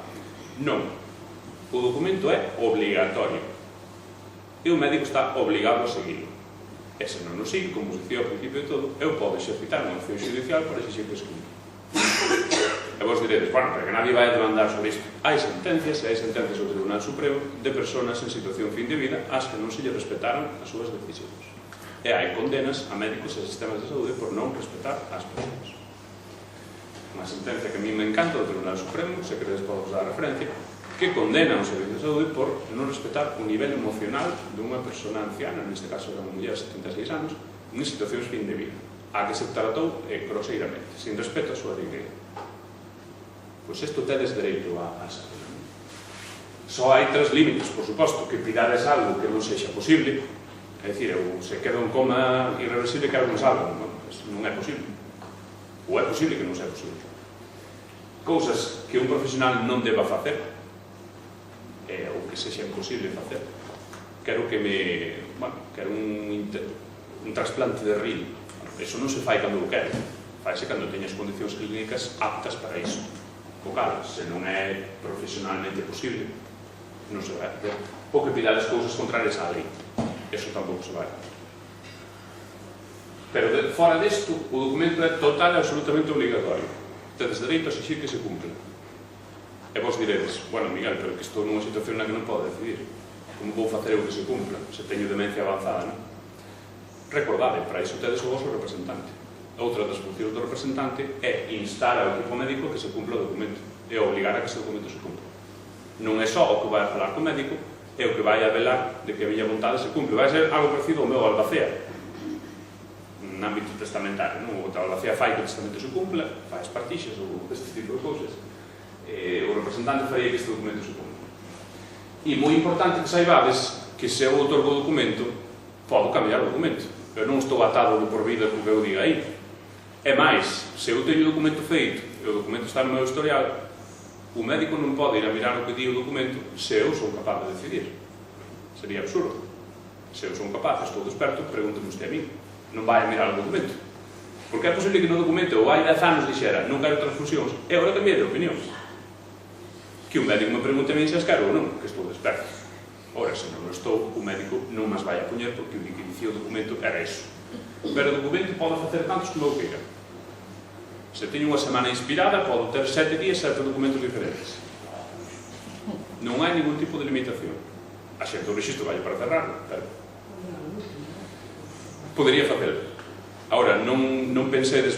Non. O documento é obligatorio. E o médico está obligado a seguirlo. E se non o sigue, como os dicía ao principio de todo, eu podo exercitar unha acción judicial para exigir que se cumpra. E vos diredes, bueno, pero que nadie vai a demandar sobre isto. Hai sentencias do Tribunal Supremo de personas en situación fin de vida ás que non se lle respetaron as súas decisións. E hai condenas a médicos e sistemas de saúde por non respetar as persoas. Unha sentencia que a mí me encanta do Tribunal Supremo, se queredes podo dar referencia, que condena un servicio de saúde por non respetar o nivel emocional dunha persona anciana, neste caso era unha muller de 76 anos, en situacións fin de vida, a que se tratou groseiramente, sin respeto a súa dignidade. Pois isto tedes dereito a saber. Só hai 3 límites, por suposto, que pidades algo que non sexa posible, é dicir, eu se quedo en coma irreversible quero que non salga, non é posible. Ou é posible que non seja posible. Cousas que un profesional non deba facer, ou que sexa imposible facer. Quero que quero un trasplante de río. Eso non se fai cando o quero, faise cando teñas condicións clínicas aptas para iso. O cal, se non é profesionalmente posible, non se vai facer. Ou que pidades cousas contrarias á lei. Eso tampouco se vai. Pero fora desto, o documento é total e absolutamente obligatorio. Tedes dereito a exigir que se cumpla. E vos diredes, bueno, Miguel, pero que estou nunha situación na que non podo decidir. Como vou facer eu que se cumpla? Se teño demencia avanzada, non? Recordade, para iso tedes o vosso representante. Outra das funcións do representante é instar ao equipo médico que se cumpla o documento e obligar a que ese documento se cumpla. Non é só o que vai a falar co médico, é o que vai a velar de que a miña vontade se cumpla. Vai ser algo parecido ao meu albacea, no ámbito testamentario, non? O albacea fai que o testamento se cumpla, fai as partixas ou este tipo de cousas. O representante faría que este documento se cumpla. E moi importante que saibades que se eu outorgo o documento, podo cambiar o documento. Eu non estou atado de por vida co que eu diga aí. É máis, se eu teño o documento feito e o documento está no meu historial, o médico non pode ir a mirar o que di o documento se eu sou capaz de decidir. Sería absurdo. Se eu sou capaz, estou desperto, pregúntame usted a mí. Non vai a mirar o documento. Porque é posible que no documento ou hai 10 anos dixera non quero transfusións e agora cambiei de opinión. Que o médico me pregunte a mí se as quero ou non, que estou desperto. Ora, se non estou, o médico non mas vai a poñer porque o que dicía o documento era iso. Pero o documento pode facer tantos como eu queira. Se teño unha semana inspirada, podo ter 7 días, 7 documentos diferentes. Non hai ningún tipo de limitación. A xente do registro vai para cerrar, pero podería facer. Agora, non pensedes,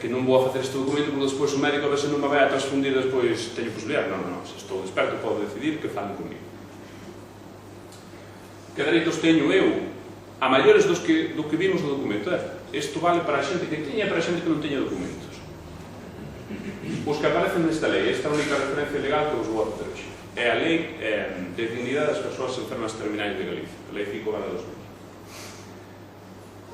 que non vou a facer este documento porque despois o médico a ver se non me vai a transfundir despois teño posibilidade. Non, se estou desperto podo decidir que falen comigo. Que dereitos teño eu a maiores do que vimos no documento? Isto vale para a xente que teña e para a xente que non teña documentos. Os que aparecen nesta lei, esta é a única referencia legal que vos vou a facer hoxe. É a Lei de Dignidade das Persoas Enfermas Terminais de Galicia, a Lei 5/2000.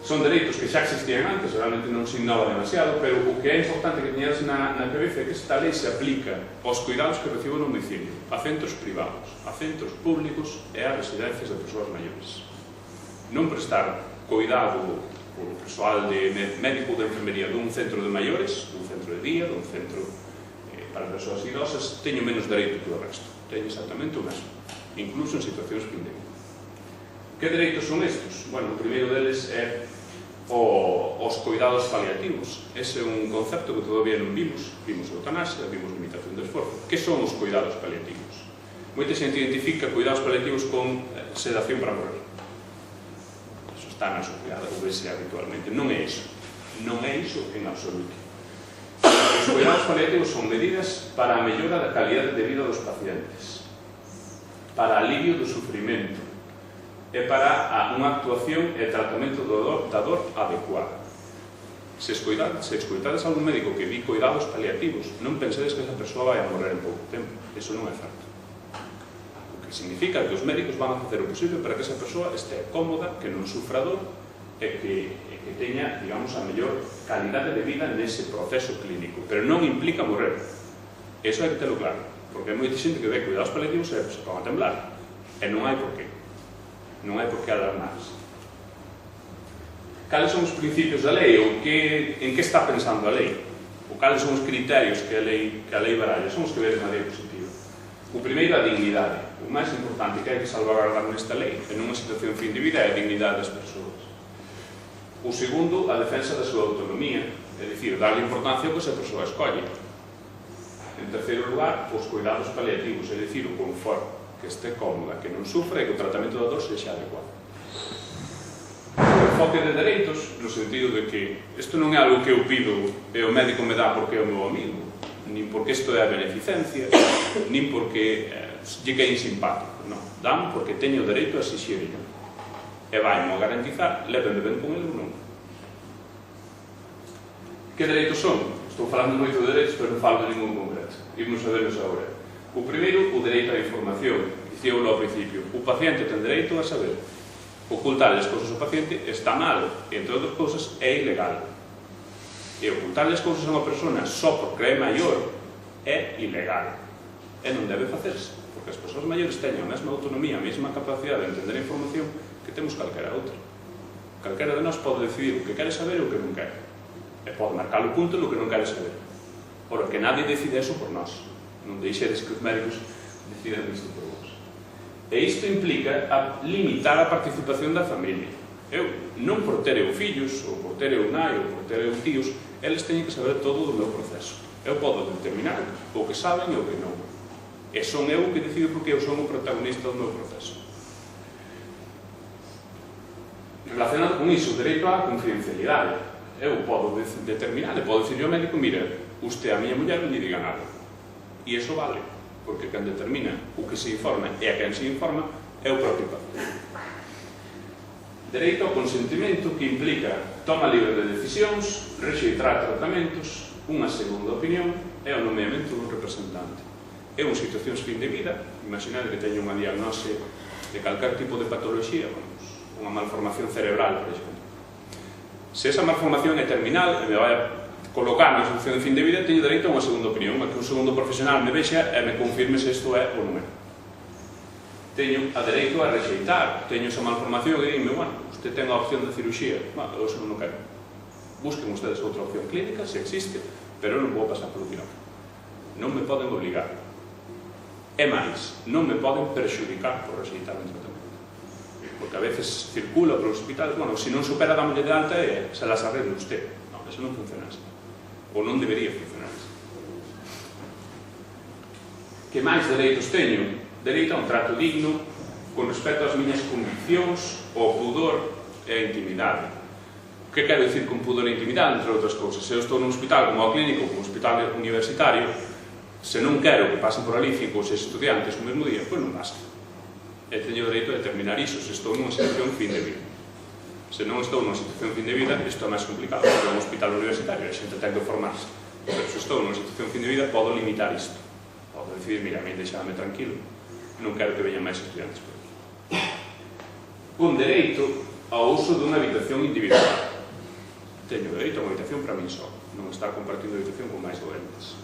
Son dereitos que xa existían antes, realmente non se innova demasiado, pero o que é importante que teñades na cabeza é que esta lei se aplica aos cuidados que recibo no domicilio, a centros privados, a centros públicos e a residencias de persoas maiores. Non prestar cuidado polo persoal médico de enfermería dun centro de maiores, dun centro de día, dun centro para persoas idosas, teño menos dereito que o resto. Teño exactamente o mesmo, incluso en situacións fin de vida. Que dereitos son estes? Bueno, o primeiro deles é os cuidados paliativos. Ese é un concepto que todavía non vimos. Vimos eutanasia, vimos limitación de esforzo. Que son os cuidados paliativos? Moita xente identifica cuidados paliativos con sedación para morrer. Eso está na sociedade, ou vese habitualmente. Non é iso. Non é iso en absoluto. Os cuidados paliativos son medidas para a mellora da calidade de vida dos pacientes, para alivio do sufrimento e para unha actuación e tratamento da dor adecuada. Se escoitades a un médico que di cuidados paliativos, non pensedes que esa persoa vai a morrer en pouco tempo. Eso non é certo. O que significa que os médicos van a facer o posible para que esa persoa este cómoda, que non sufra dor e que teña, digamos, a mellor calidade de vida nese proceso clínico, pero non implica morrer. Eso hai que telo claro, porque hai moita xente que ve cuidados paliativos e se pon a temblar, e non hai por qué. Non hai por que alarmarse. Cales son os principios da lei, ou en que está pensando a lei? Ou cales son os criterios que a lei baralla? Son os que vedes na diapositiva. O primeiro, a dignidade. O máis importante que hai que salvaguardar nesta lei, en unha situación fin de vida, é a dignidade das persoas. O segundo, a defensa da súa autonomía, é dicir, darle importancia ao que esa persoa escolle. En terceiro lugar, os cuidados paliativos, é dicir, o confort, que este cómoda, que non sufra e que o tratamento da dor sexa adecuado. O enfoque de dereitos, no sentido de que isto non é algo que eu pido e o médico me dá porque é o meu amigo, nin porque isto é a beneficencia, nin porque lle quein simpático, non. Dan porque teño o dereito a exixirlo. E vai mo garantizar, leven ben con ele ou non. Que dereitos son? Estou falando moito de dereitos, pero non falo de ningún concreto. Imos a verlos agora. O primeiro, o dereito á información. Dicíolo ao principio. O paciente ten dereito a saber. Ocultar as cousas ao paciente está mal, e, entre outras cousas, é ilegal. E ocultar as cousas a unha persona só porque é maior é ilegal. E non debe facerse, porque as persoas maiores teñen a mesma autonomía, a mesma capacidade de entender a información que temos calquera outra. Calquera de nós pode decidir o que quere saber e o que non quere. E pode marcar o punto no que non quere saber. Ora, que nadie decide eso por nós. Non deixedes que os médicos decidan isto por vos. E isto implica limitar a participación da familia. Eu, non por ter eu fillos, ou por ter eu nai, ou por ter eu tíos, eles teñen que saber todo do meu proceso. Eu podo determinar o que saben e o que non. E son eu que decido porque eu son o protagonista do meu proceso. Relacionado con iso, o dereito á confidencialidade. Eu podo determinar, e podo dicir ao médico, mira, usted a miña muller non lle diga nada. E iso vale, porque quen determina o que se informa e a quen se informa é o propio paciente. Dereito ao consentimento, que implica toma libre de decisións, rexeitar tratamentos, unha segunda opinión e o nomeamento dun representante. É unha situación fin de vida, imaginad que teño unha diagnose de calquer tipo de patoloxía, unha malformación cerebral, por exemplo. Se esa malformación é terminal e me vai a colocar na situación de fin de vida, teño dereito a unha segunda opinión, a que un segundo profesional me vexa e me confirme se isto é ou non é. Teño a dereito a rexeitar, teño esa malformación e dime, bueno, usted ten a opción de cirurxía, eu eso non quero. Busquen ustedes outra opción clínica, se existe, pero eu non vou pasar polo quirófano. Non me poden obligar. E máis, non me poden perxudicar por rexeitar un tratamento. Porque a veces circula por os hospitales, bueno, se non supera dámoslle de alta e se las arregle usted. Non, eso non funciona así. Ou non debería funcionar así. Que máis dereitos teño? Dereito a un trato digno, con respecto ás miñas conviccións, ao pudor e a intimidade. O que quero dicir con pudor e intimidade, entre outras cousas? Se eu estou nun hospital como ao clínico, como hospital universitario, se non quero que pasen por ali 5 ou 6 estudiantes no mesmo día, pois non basta. E teño o dereito a determinar iso, se estou nunha situación fin de vida. Se non estou nunha situación fin de vida, isto é máis complicado, porque é un hospital universitario, a xente ten que formarse. Pero se estou nunha situación fin de vida, podo limitar isto. Podo decidir, mira, a mí deixadme tranquilo, non quero que veñan máis estudiantes por aquí. Con dereito ao uso dunha habitación individual. Teño dereito a unha habitación para min só, non estar compartindo habitación con máis doentes.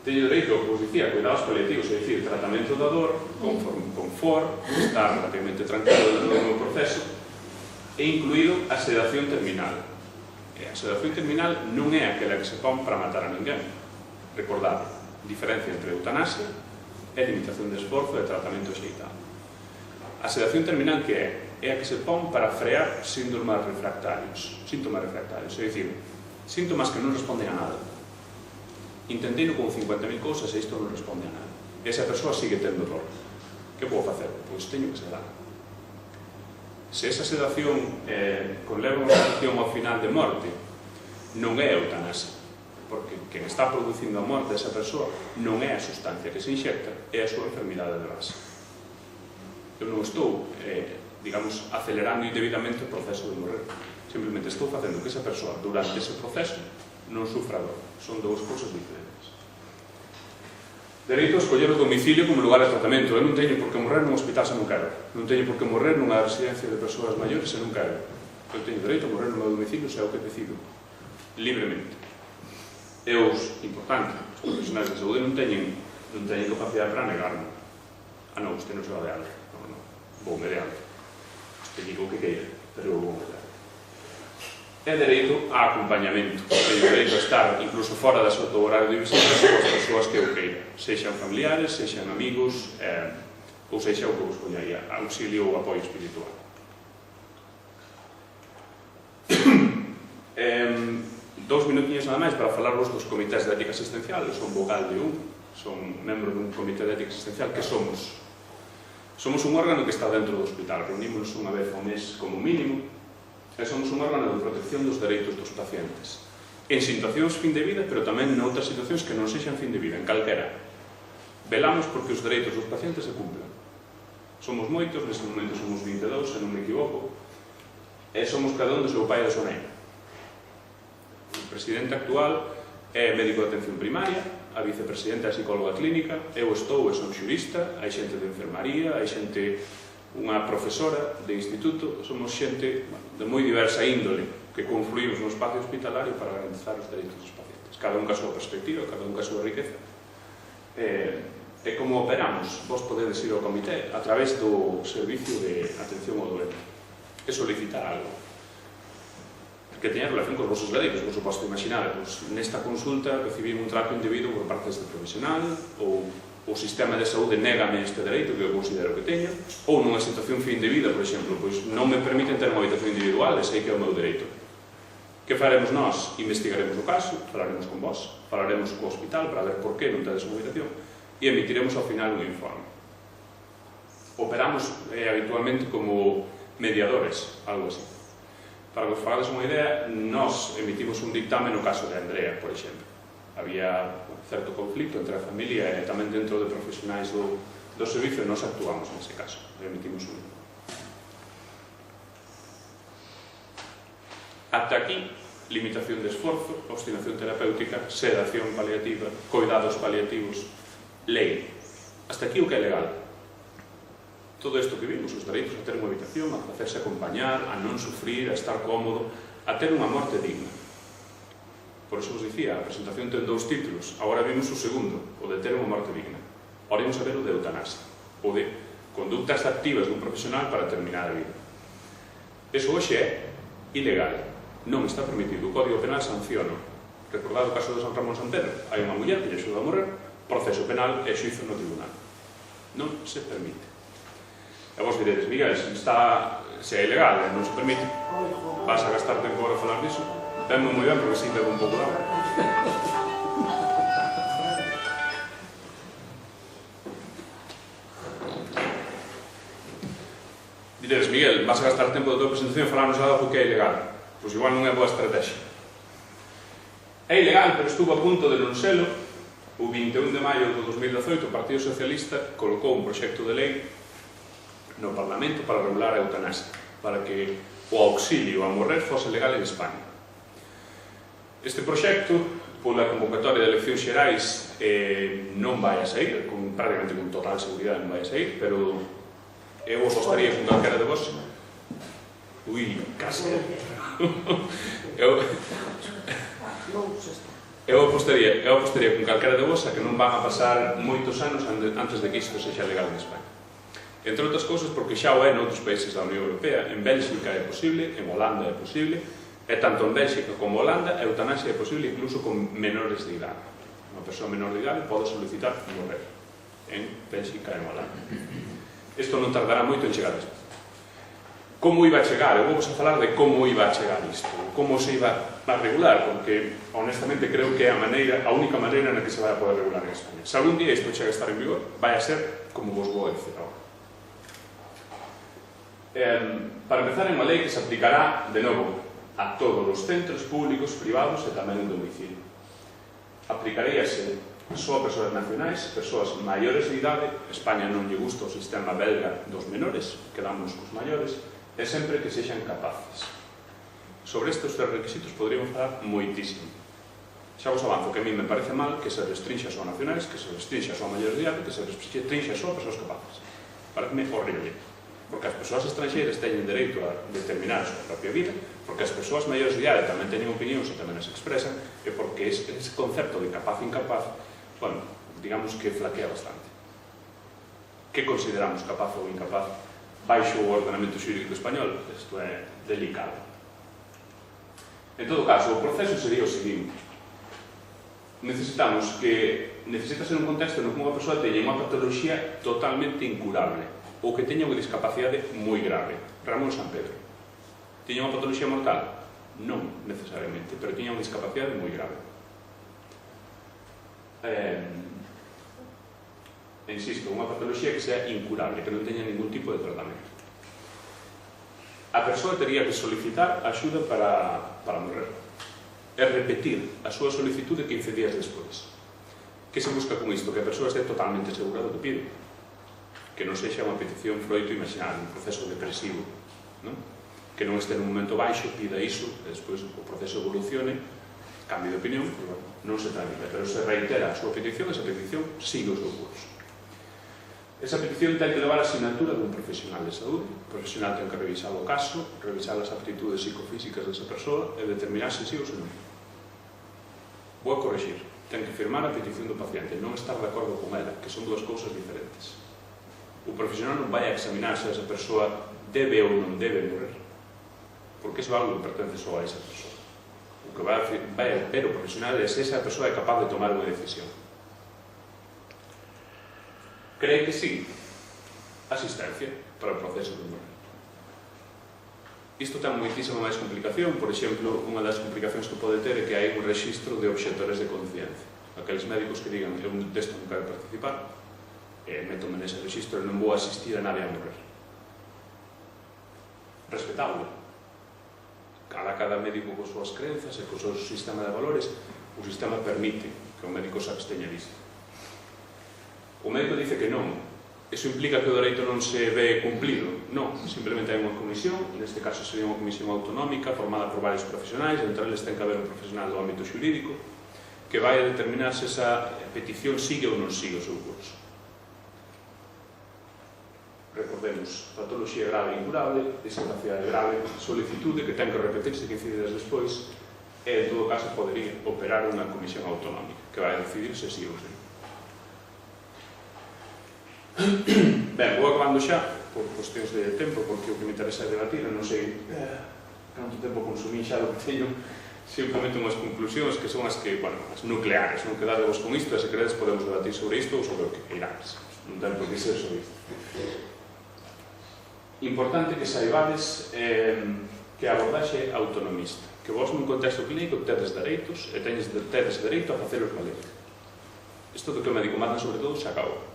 Teño dereito, como dicía, a cuidados paliativos, é dicir, tratamento da dor, confort, estar relativamente tranquilo no meu proceso, e incluído a sedación terminal. A sedación terminal non é aquela que se pon para matar a ninguén. Recordade, diferencia entre eutanasia e limitación de esforzo e tratamento axeitado. A sedación terminal que é a que se pon para frear síntomas refractarios, é dicir, síntomas que non responden a nada. Intentei con 50.000 cousas e isto non responde a nada. Esa persoa sigue tendo dor. Que podo facer? Pois teño que sedar. Se esa sedación conleva unha sedación ao final de morte, non é eutanasia, porque quen está producindo a morte desa persoa non é a sustancia que se inxecta, é a súa enfermidade de base. Eu non estou, digamos, acelerando indebidamente o proceso de morrer. Simplemente estou facendo que esa persoa, durante ese proceso, non sufra dor. Son dous cousas diferentes. Dereito a escoller o domicilio como lugar de tratamento. Eu non teño por que morrer nun hospital se non quero. Non teño por que morrer nunha residencia de persoas maiores se non quero. Eu teño dereito a morrer no meu domicilio se é o que decido. Libremente. E os, importante, os profesionais de saúde non teñen capacidade para negarme. Non, usted non se va de alta. Non. Voume de alta. Usted digo o que queira, pero eu voume de alta. É dereito a acompañamento, teño dereito a estar incluso fora da súa horario de visita coas persoas que eu queira, sexan familiares, sexan amigos, ou sexa o que vos coñaría, auxilio ou apoio espiritual. 2 minutinhos nada máis para falarvos dos comités de ética asistencial. Eu son vogal de son membro dun comité de ética asistencial. Que somos? Somos un órgano que está dentro do hospital, reunímonos unha vez ao mes como mínimo, e somos un órgano de protección dos dereitos dos pacientes en situacións fin de vida, pero tamén noutras situacións que non sexan fin de vida, en calquera. Velamos porque os dereitos dos pacientes se cumplan. Somos moitos, neste momento somos 22, se non me equivoco, e somos cada un do seu pai e da súa nai. O presidente actual é médico de atención primaria, a vicepresidenta é psicóloga clínica, eu estou e son xurista, hai xente de enfermaría, hai xente, unha profesora de instituto, somos xente de moi diversa índole que confluímos no espacio hospitalario para garantizar os dereitos dos pacientes. Cada un ca súa perspectiva, cada un ca súa riqueza. E como operamos, vos podedes ir ao comité a través do servicio de atención ao doente e solicitar algo que teña relación cos vosos dereitos. Por suposto, imaginade, nesta consulta recibí un trato indebido por parte deste profesional, ou o sistema de saúde négame este dereito que eu considero que teño, ou nunha situación fin de vida, por exemplo, pois non me permiten ter unha habitación individual e sei que é o meu dereito. Que faremos nós? Investigaremos o caso, falaremos con vos, falaremos co hospital para ver por que non tedes unha habitación e emitiremos ao final un informe. Operamos habitualmente como mediadores, algo así. Para que vos fagades unha idea, nós emitimos un dictame no caso de Andrea, por exemplo. Había certo conflito entre a familia e tamén dentro de profesionais do servicio, e nós actuamos nese caso, emitimos un. Ata aquí, limitación de esforzo, obstinación terapéutica, sedación paliativa, cuidados paliativos, lei. Hasta aquí o que é legal. Todo isto que vimos, os dereitos a ter unha habitación, a facerse acompañar, a non sufrir, a estar cómodo, a ter unha morte digna. Por iso vos dicía, a presentación ten 2 títulos. Agora vimos o segundo, o de ter unha morte digna. Ahora vamos a ver o de eutanasia, o de conductas activas dun profesional para terminar a vida. Eso hoxe é ilegal. Non está permitido. O Código Penal sanciona. Recordado o caso de San Ramón San Pedro. Hai unha muller que lle axuda a morrer, proceso penal e xuizo no tribunal. Non se permite. E vos diredes, Miguel, se é ilegal e non se permite, vas a gastar tempo para falar disso? Venme moi ben, porque si bebo un pouco de agua. Diredes, Miguel, vas a gastar tempo da tua presentación e falarnos algo que é ilegal. Pois igual non é boa estrategia. É ilegal, pero estuvo a punto de non selo. O 21 de maio do 2018 o Partido Socialista colocou un proxecto de lei no Parlamento para regular a eutanasia, para que o auxilio a morrer fose legal en España. Este proxecto, pola convocatoria de eleccións xerais, non vai a sair, prácticamente con total seguridade non vai a sair, pero eu apostaría con calquera de vos. Ui, case. Eu apostaría con calquera de vos a que non van a pasar moitos anos antes de que isto sexa legal en España. Entre outras cousas, porque xa o é noutros países da Unión Europea. En Bélxica é posible, en Holanda é posible, e tanto en Bélxica como Holanda a eutanasia é posible incluso con menores de idade. Unha persoa menor de idade pode solicitar morrer en Bélxica e en Holanda. Isto non tardará moito en chegar a isto. Como iba a chegar? Eu vou a falar de como iba a chegar isto, como se iba a regular, porque honestamente creo que é a única maneira na que se vai a poder regular en España. Se algún día isto chega a estar en vigor, vai a ser como vos vou a dizer agora. Para empezar, é unha lei que se aplicará de novo a todos os centros públicos, privados e tamén en domicilio. Aplicaríase só a persoas nacionais, persoas maiores de idade. España non lle gusta o sistema belga dos menores, quedamos cos maiores, e sempre que sexan capaces. Sobre estes tres requisitos poderíamos falar moitísimo. Xa vos avanzo que a mí me parece mal que se restrinxa só a nacionais, que se restrinxa só a maiores de idade, que se restrinxa só a persoas capaces. Parece-me horrible. Porque as persoas estranxeiras teñen dereito a determinar a súa propia vida, porque as persoas maiores de idade tamén teñen opinións e tamén as expresan, e porque ese concepto de capaz e incapaz, bueno, digamos que flaquea bastante. Que consideramos capaz ou incapaz baixo o ordenamento xurídico español? Isto é delicado. En todo caso, o proceso sería o seguinte. Necesita ser un contexto no que unha persoa teña unha patoloxía totalmente incurable ou que teña unha discapacidade moi grave. Ramón Sampedro tiña unha patoloxía mortal? Non necesariamente, pero tiña unha discapacidade moi grave. Insisto, unha patoloxía que sea incurable, que non teña ningún tipo de tratamento. A persoa teria que solicitar axuda para morrer e repetir a súa solicitude 15 días despois. Que se busca con isto? Que a persoa este totalmente segura do que pide, que non sexa unha petición froito imaginar, un proceso depresivo, non? Que non este nun momento baixo, pida iso, e despois o proceso evolucione, cambio de opinión, non se tramita, pero se reitera a súa petición, esa petición sigue o seu curso. Esa petición ten que levar a asignatura dun profesional de saúde. O profesional ten que revisar o caso, revisar as aptitudes psicofísicas desa persoa e determinar se sí ou se non. Vou a corrixir. Ten que firmar a petición do paciente, non estar de acordo con ela, que son dúas cousas diferentes. O profesional non vai a examinar se esa persoa debe ou non debe morrer, porque iso é algo que pertence só a esa persoa. O que vai a ver o profesional é se esa persoa é capaz de tomar unha decisión. Cree que sí, asistencia para o proceso de morrer. Isto ten moitísima máis complicación. Por exemplo, unha das complicacións que pode ter é que hai un rexistro de obxectores de conciencia. Aqueles médicos que digan eu desto non quero participar, métome nese rexistro e non vou asistir a nadie a morrer. Respetable. Cada médico con súas crenzas e con o seu sistema de valores, o sistema permite que o médico se absteña disto. O médico dice que non. Iso implica que o dereito non se ve cumplido? Non, simplemente hai unha comisión, neste caso sería unha comisión autonómica formada por varios profesionais, entre eles ten que haber un profesional do ámbito xurídico que vai a determinar se esa petición sigue ou non sigue o seu curso. Recordemos, patoloxía grave e incurable, discapacidade grave, solicitude que ten que repetirse 15 días despois e, en todo caso, podería operar unha comisión autonómica que vai a decidir se sí ou se non. Ben, vou acabando xa por cuestións de tempo, porque o que me interesa é debatir, non sei canto tempo consumí xa do que teño, simplemente unhas conclusións que son as que, bueno, as nucleares, non quedadevos con isto, e se queredes podemos debatir sobre isto ou sobre o que queirades, non ten por que ser sobre isto. Importante que saibades que a abordaxe é autonomista, que vos nun contexto clínico tedes dereitos e tedes dereito a facelos valer. Isto do que o médico manda sobre todo xa acabou.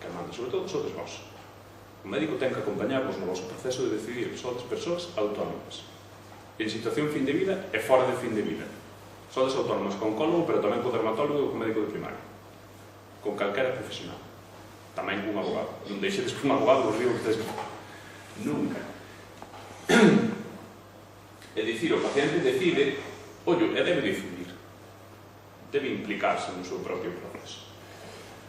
Que manda sobre todo sodes vos. O médico ten que acompañarvos no vosso proceso de decidir, sodes persoas autónomas. En situación fin de vida e fora de fin de vida. Sodes autónomas con oncólogo, pero tamén con dermatólogo e con médico de primaria. Con calquera profesional. Tamén con un abogado. Non deixedes que un abogado vos diga o que tedes que facer. Nunca. É dicir, o paciente decide, ollo, e debe decidir. Debe implicarse no seu propio proceso.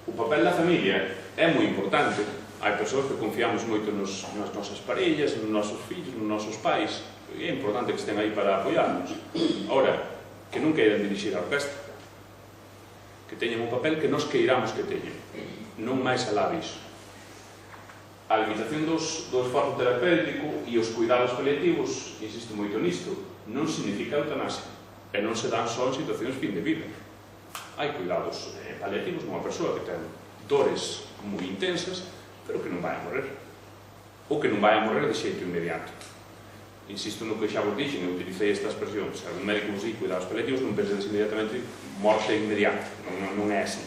O papel da familia é moi importante. Hai persoas que confiamos moito nas nosas parellas, nos nosos fillos, nos nosos pais. É importante que estén aí para apoiarnos. Ora, que non queiran dirixir a orquesta. Que teñen un papel que nos queiramos que teñen. Non máis alabis. A limitación do esforzo terapéutico e os cuidados paliativos, insisto moito nisto, non significa eutanasia, e non se dan só en situacións fin de vida. Hai cuidados paliativos nunha persoa que ten dores moi intensas, pero que non vai a morrer, ou que non vai a morrer de xeito inmediato. Insisto no que xa vos dixen, eu utilicei esta expresión, se algún médico vos di cuidados paliativos, non penses inmediatamente morte inmediata, non é así.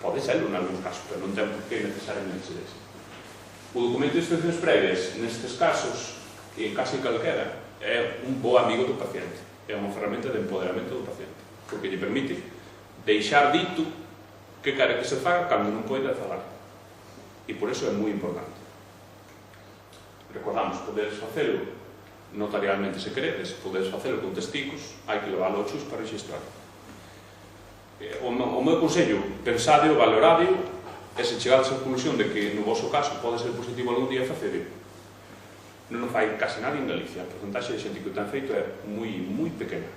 Pode serlo en algúns casos, pero non ten por que necesariamente ser así. O documento de instruccións previas, nestes casos, e en casi calquera, é un bo amigo do paciente, é unha ferramenta de empoderamento do paciente, porque lle permite deixar dito que quere que se faga cando non pode falar. E por iso é moi importante. Recordamos, podedes facelo notarialmente se queredes, podedes facelo con testigos, hai que leválo ao xus para registrar. O meu consello, pensadeo, valoradeo, e se chegades á conclusión de que no vosso caso pode ser positivo algún día, facedeo. Non o fai casi nadie en Galicia, a porcentaxe de xente que o ten feito é moi pequena.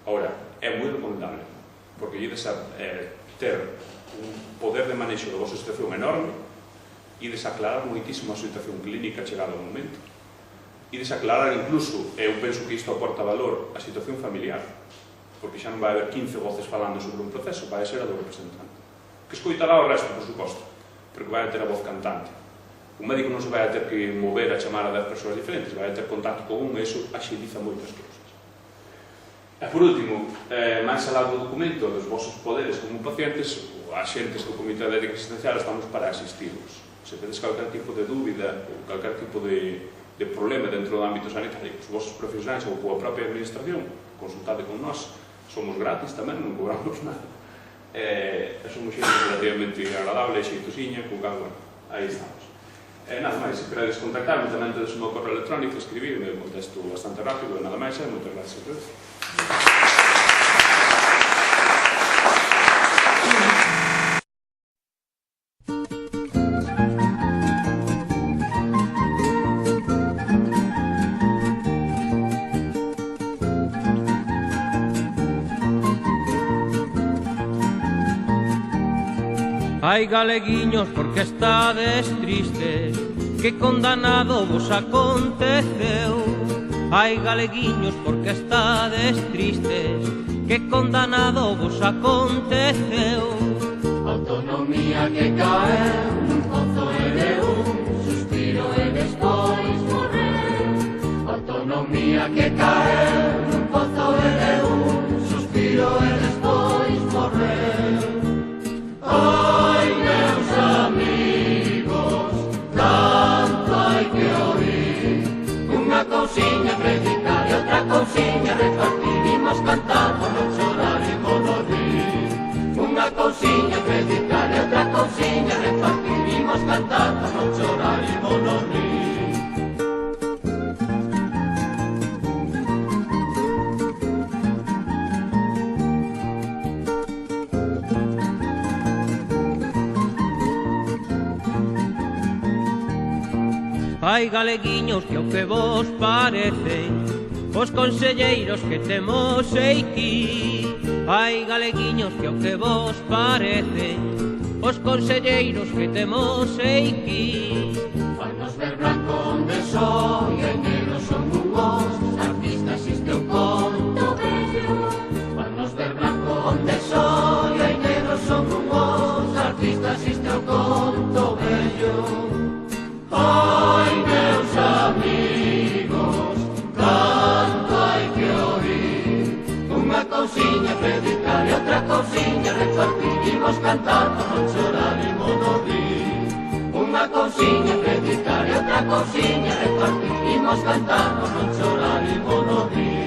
Ahora, é moi recomendable, porque ides a ter un poder de manexo da vosa situación enorme, ides a aclarar moitísimo a situación clínica chegada ao momento, ides a aclarar incluso, eu penso que isto aporta valor á situación familiar, porque xa non vai haber 15 voces falando sobre un proceso, vai ser a do representante, que escoitará o resto, por suposto, pero que vai a ter a voz cantante. Un médico non se vai a ter que mover a chamar a 10 persoas diferentes, vai a ter contacto con un, e iso axiliza moitas cousas. E por último, máis alá do documento dos vosos poderes como pacientes, as xentes do Comité de Ética Asistencial estamos para asistirvos. Se tedes calquer tipo de dúbida ou calquer tipo de problema dentro do ámbito sanitario, os vosos profesionais ou coa propia administración, consultade con nós, somos gratis tamén, non cobramos nada. Somos xente relativamente agradable, xeitosiña, con cal, aí estamos. Nada máis, se queredes contactarme, tamén tedes o meu correo electrónico, escribirme, eu contesto bastante rápido, e nada máis, moitas gracias a todos. Ai, galeguiños, porque estades tristes, que condanado vos aconteceu. Ai, galeguiños, porque estades tristes, que condanado vos aconteceu. Autonomía que caeu nun pozo e de un suspiro e despois morreu. Autonomía que caeu nun pozo e de un suspiro e despois morreu. Ai, meus amigos, tanto hai que oír, unha cousiña predicar e outra cousiña repartir, imos cantar por non chorar e non rir. Unha cousiña predicar e outra cousiña repartir, imos cantar por non chorar e non rir. Ai, galeguiños, que o que vos parece os conselleiros que temos aquí. Ai, galeguiños, que o que vos parece os conselleiros que temos aquí. Fanos ver blanco onde soy, e negro son bungos, artistas isto eu conto bello. Fanos ver blanco onde soy, e negro son bungos, artistas isto eu conto bello. Ai, meus amigos, tanto hai que oír, unha cousiña predicar e outra cousiña repartir, imos cantar por non chorar e non rir. Unha cousiña predicar e outra cousiña repartir, imos cantar por non chorar e non rir.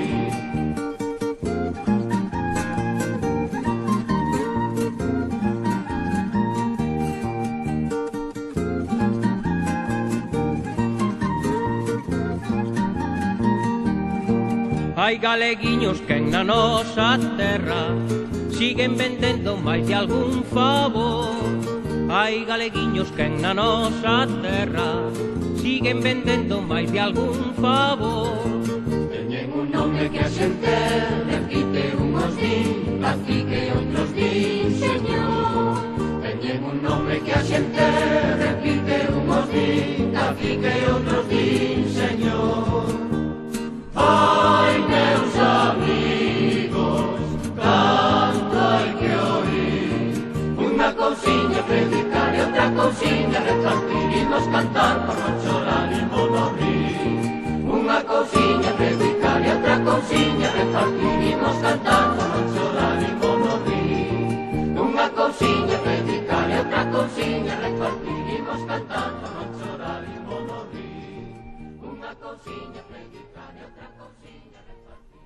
Hai galeguiños que na nosa terra siguen vendendo máis de algún favor. Hai galeguiños que na nosa terra siguen vendendo máis de algún favor. Teñen un nome que a xente repite, unhos din así que outros din señor. Teñen un nome que a xente repite, Unos din cacique e outros din señor. Ai, meus amigos, tanto hai que oír. Unha cousiña predicar e outra cousiña repartir. Imos cantar por non chorar, imos non rir. Unha cousiña predicar e outra cousiña repartir. Imos cantar por non chorar, imos non rir. Unha cousiña predicar e outra cousiña repartir. Imos cantar por non chorar, imos non rir. Unha cousiña predicar e outra cousiña repartir.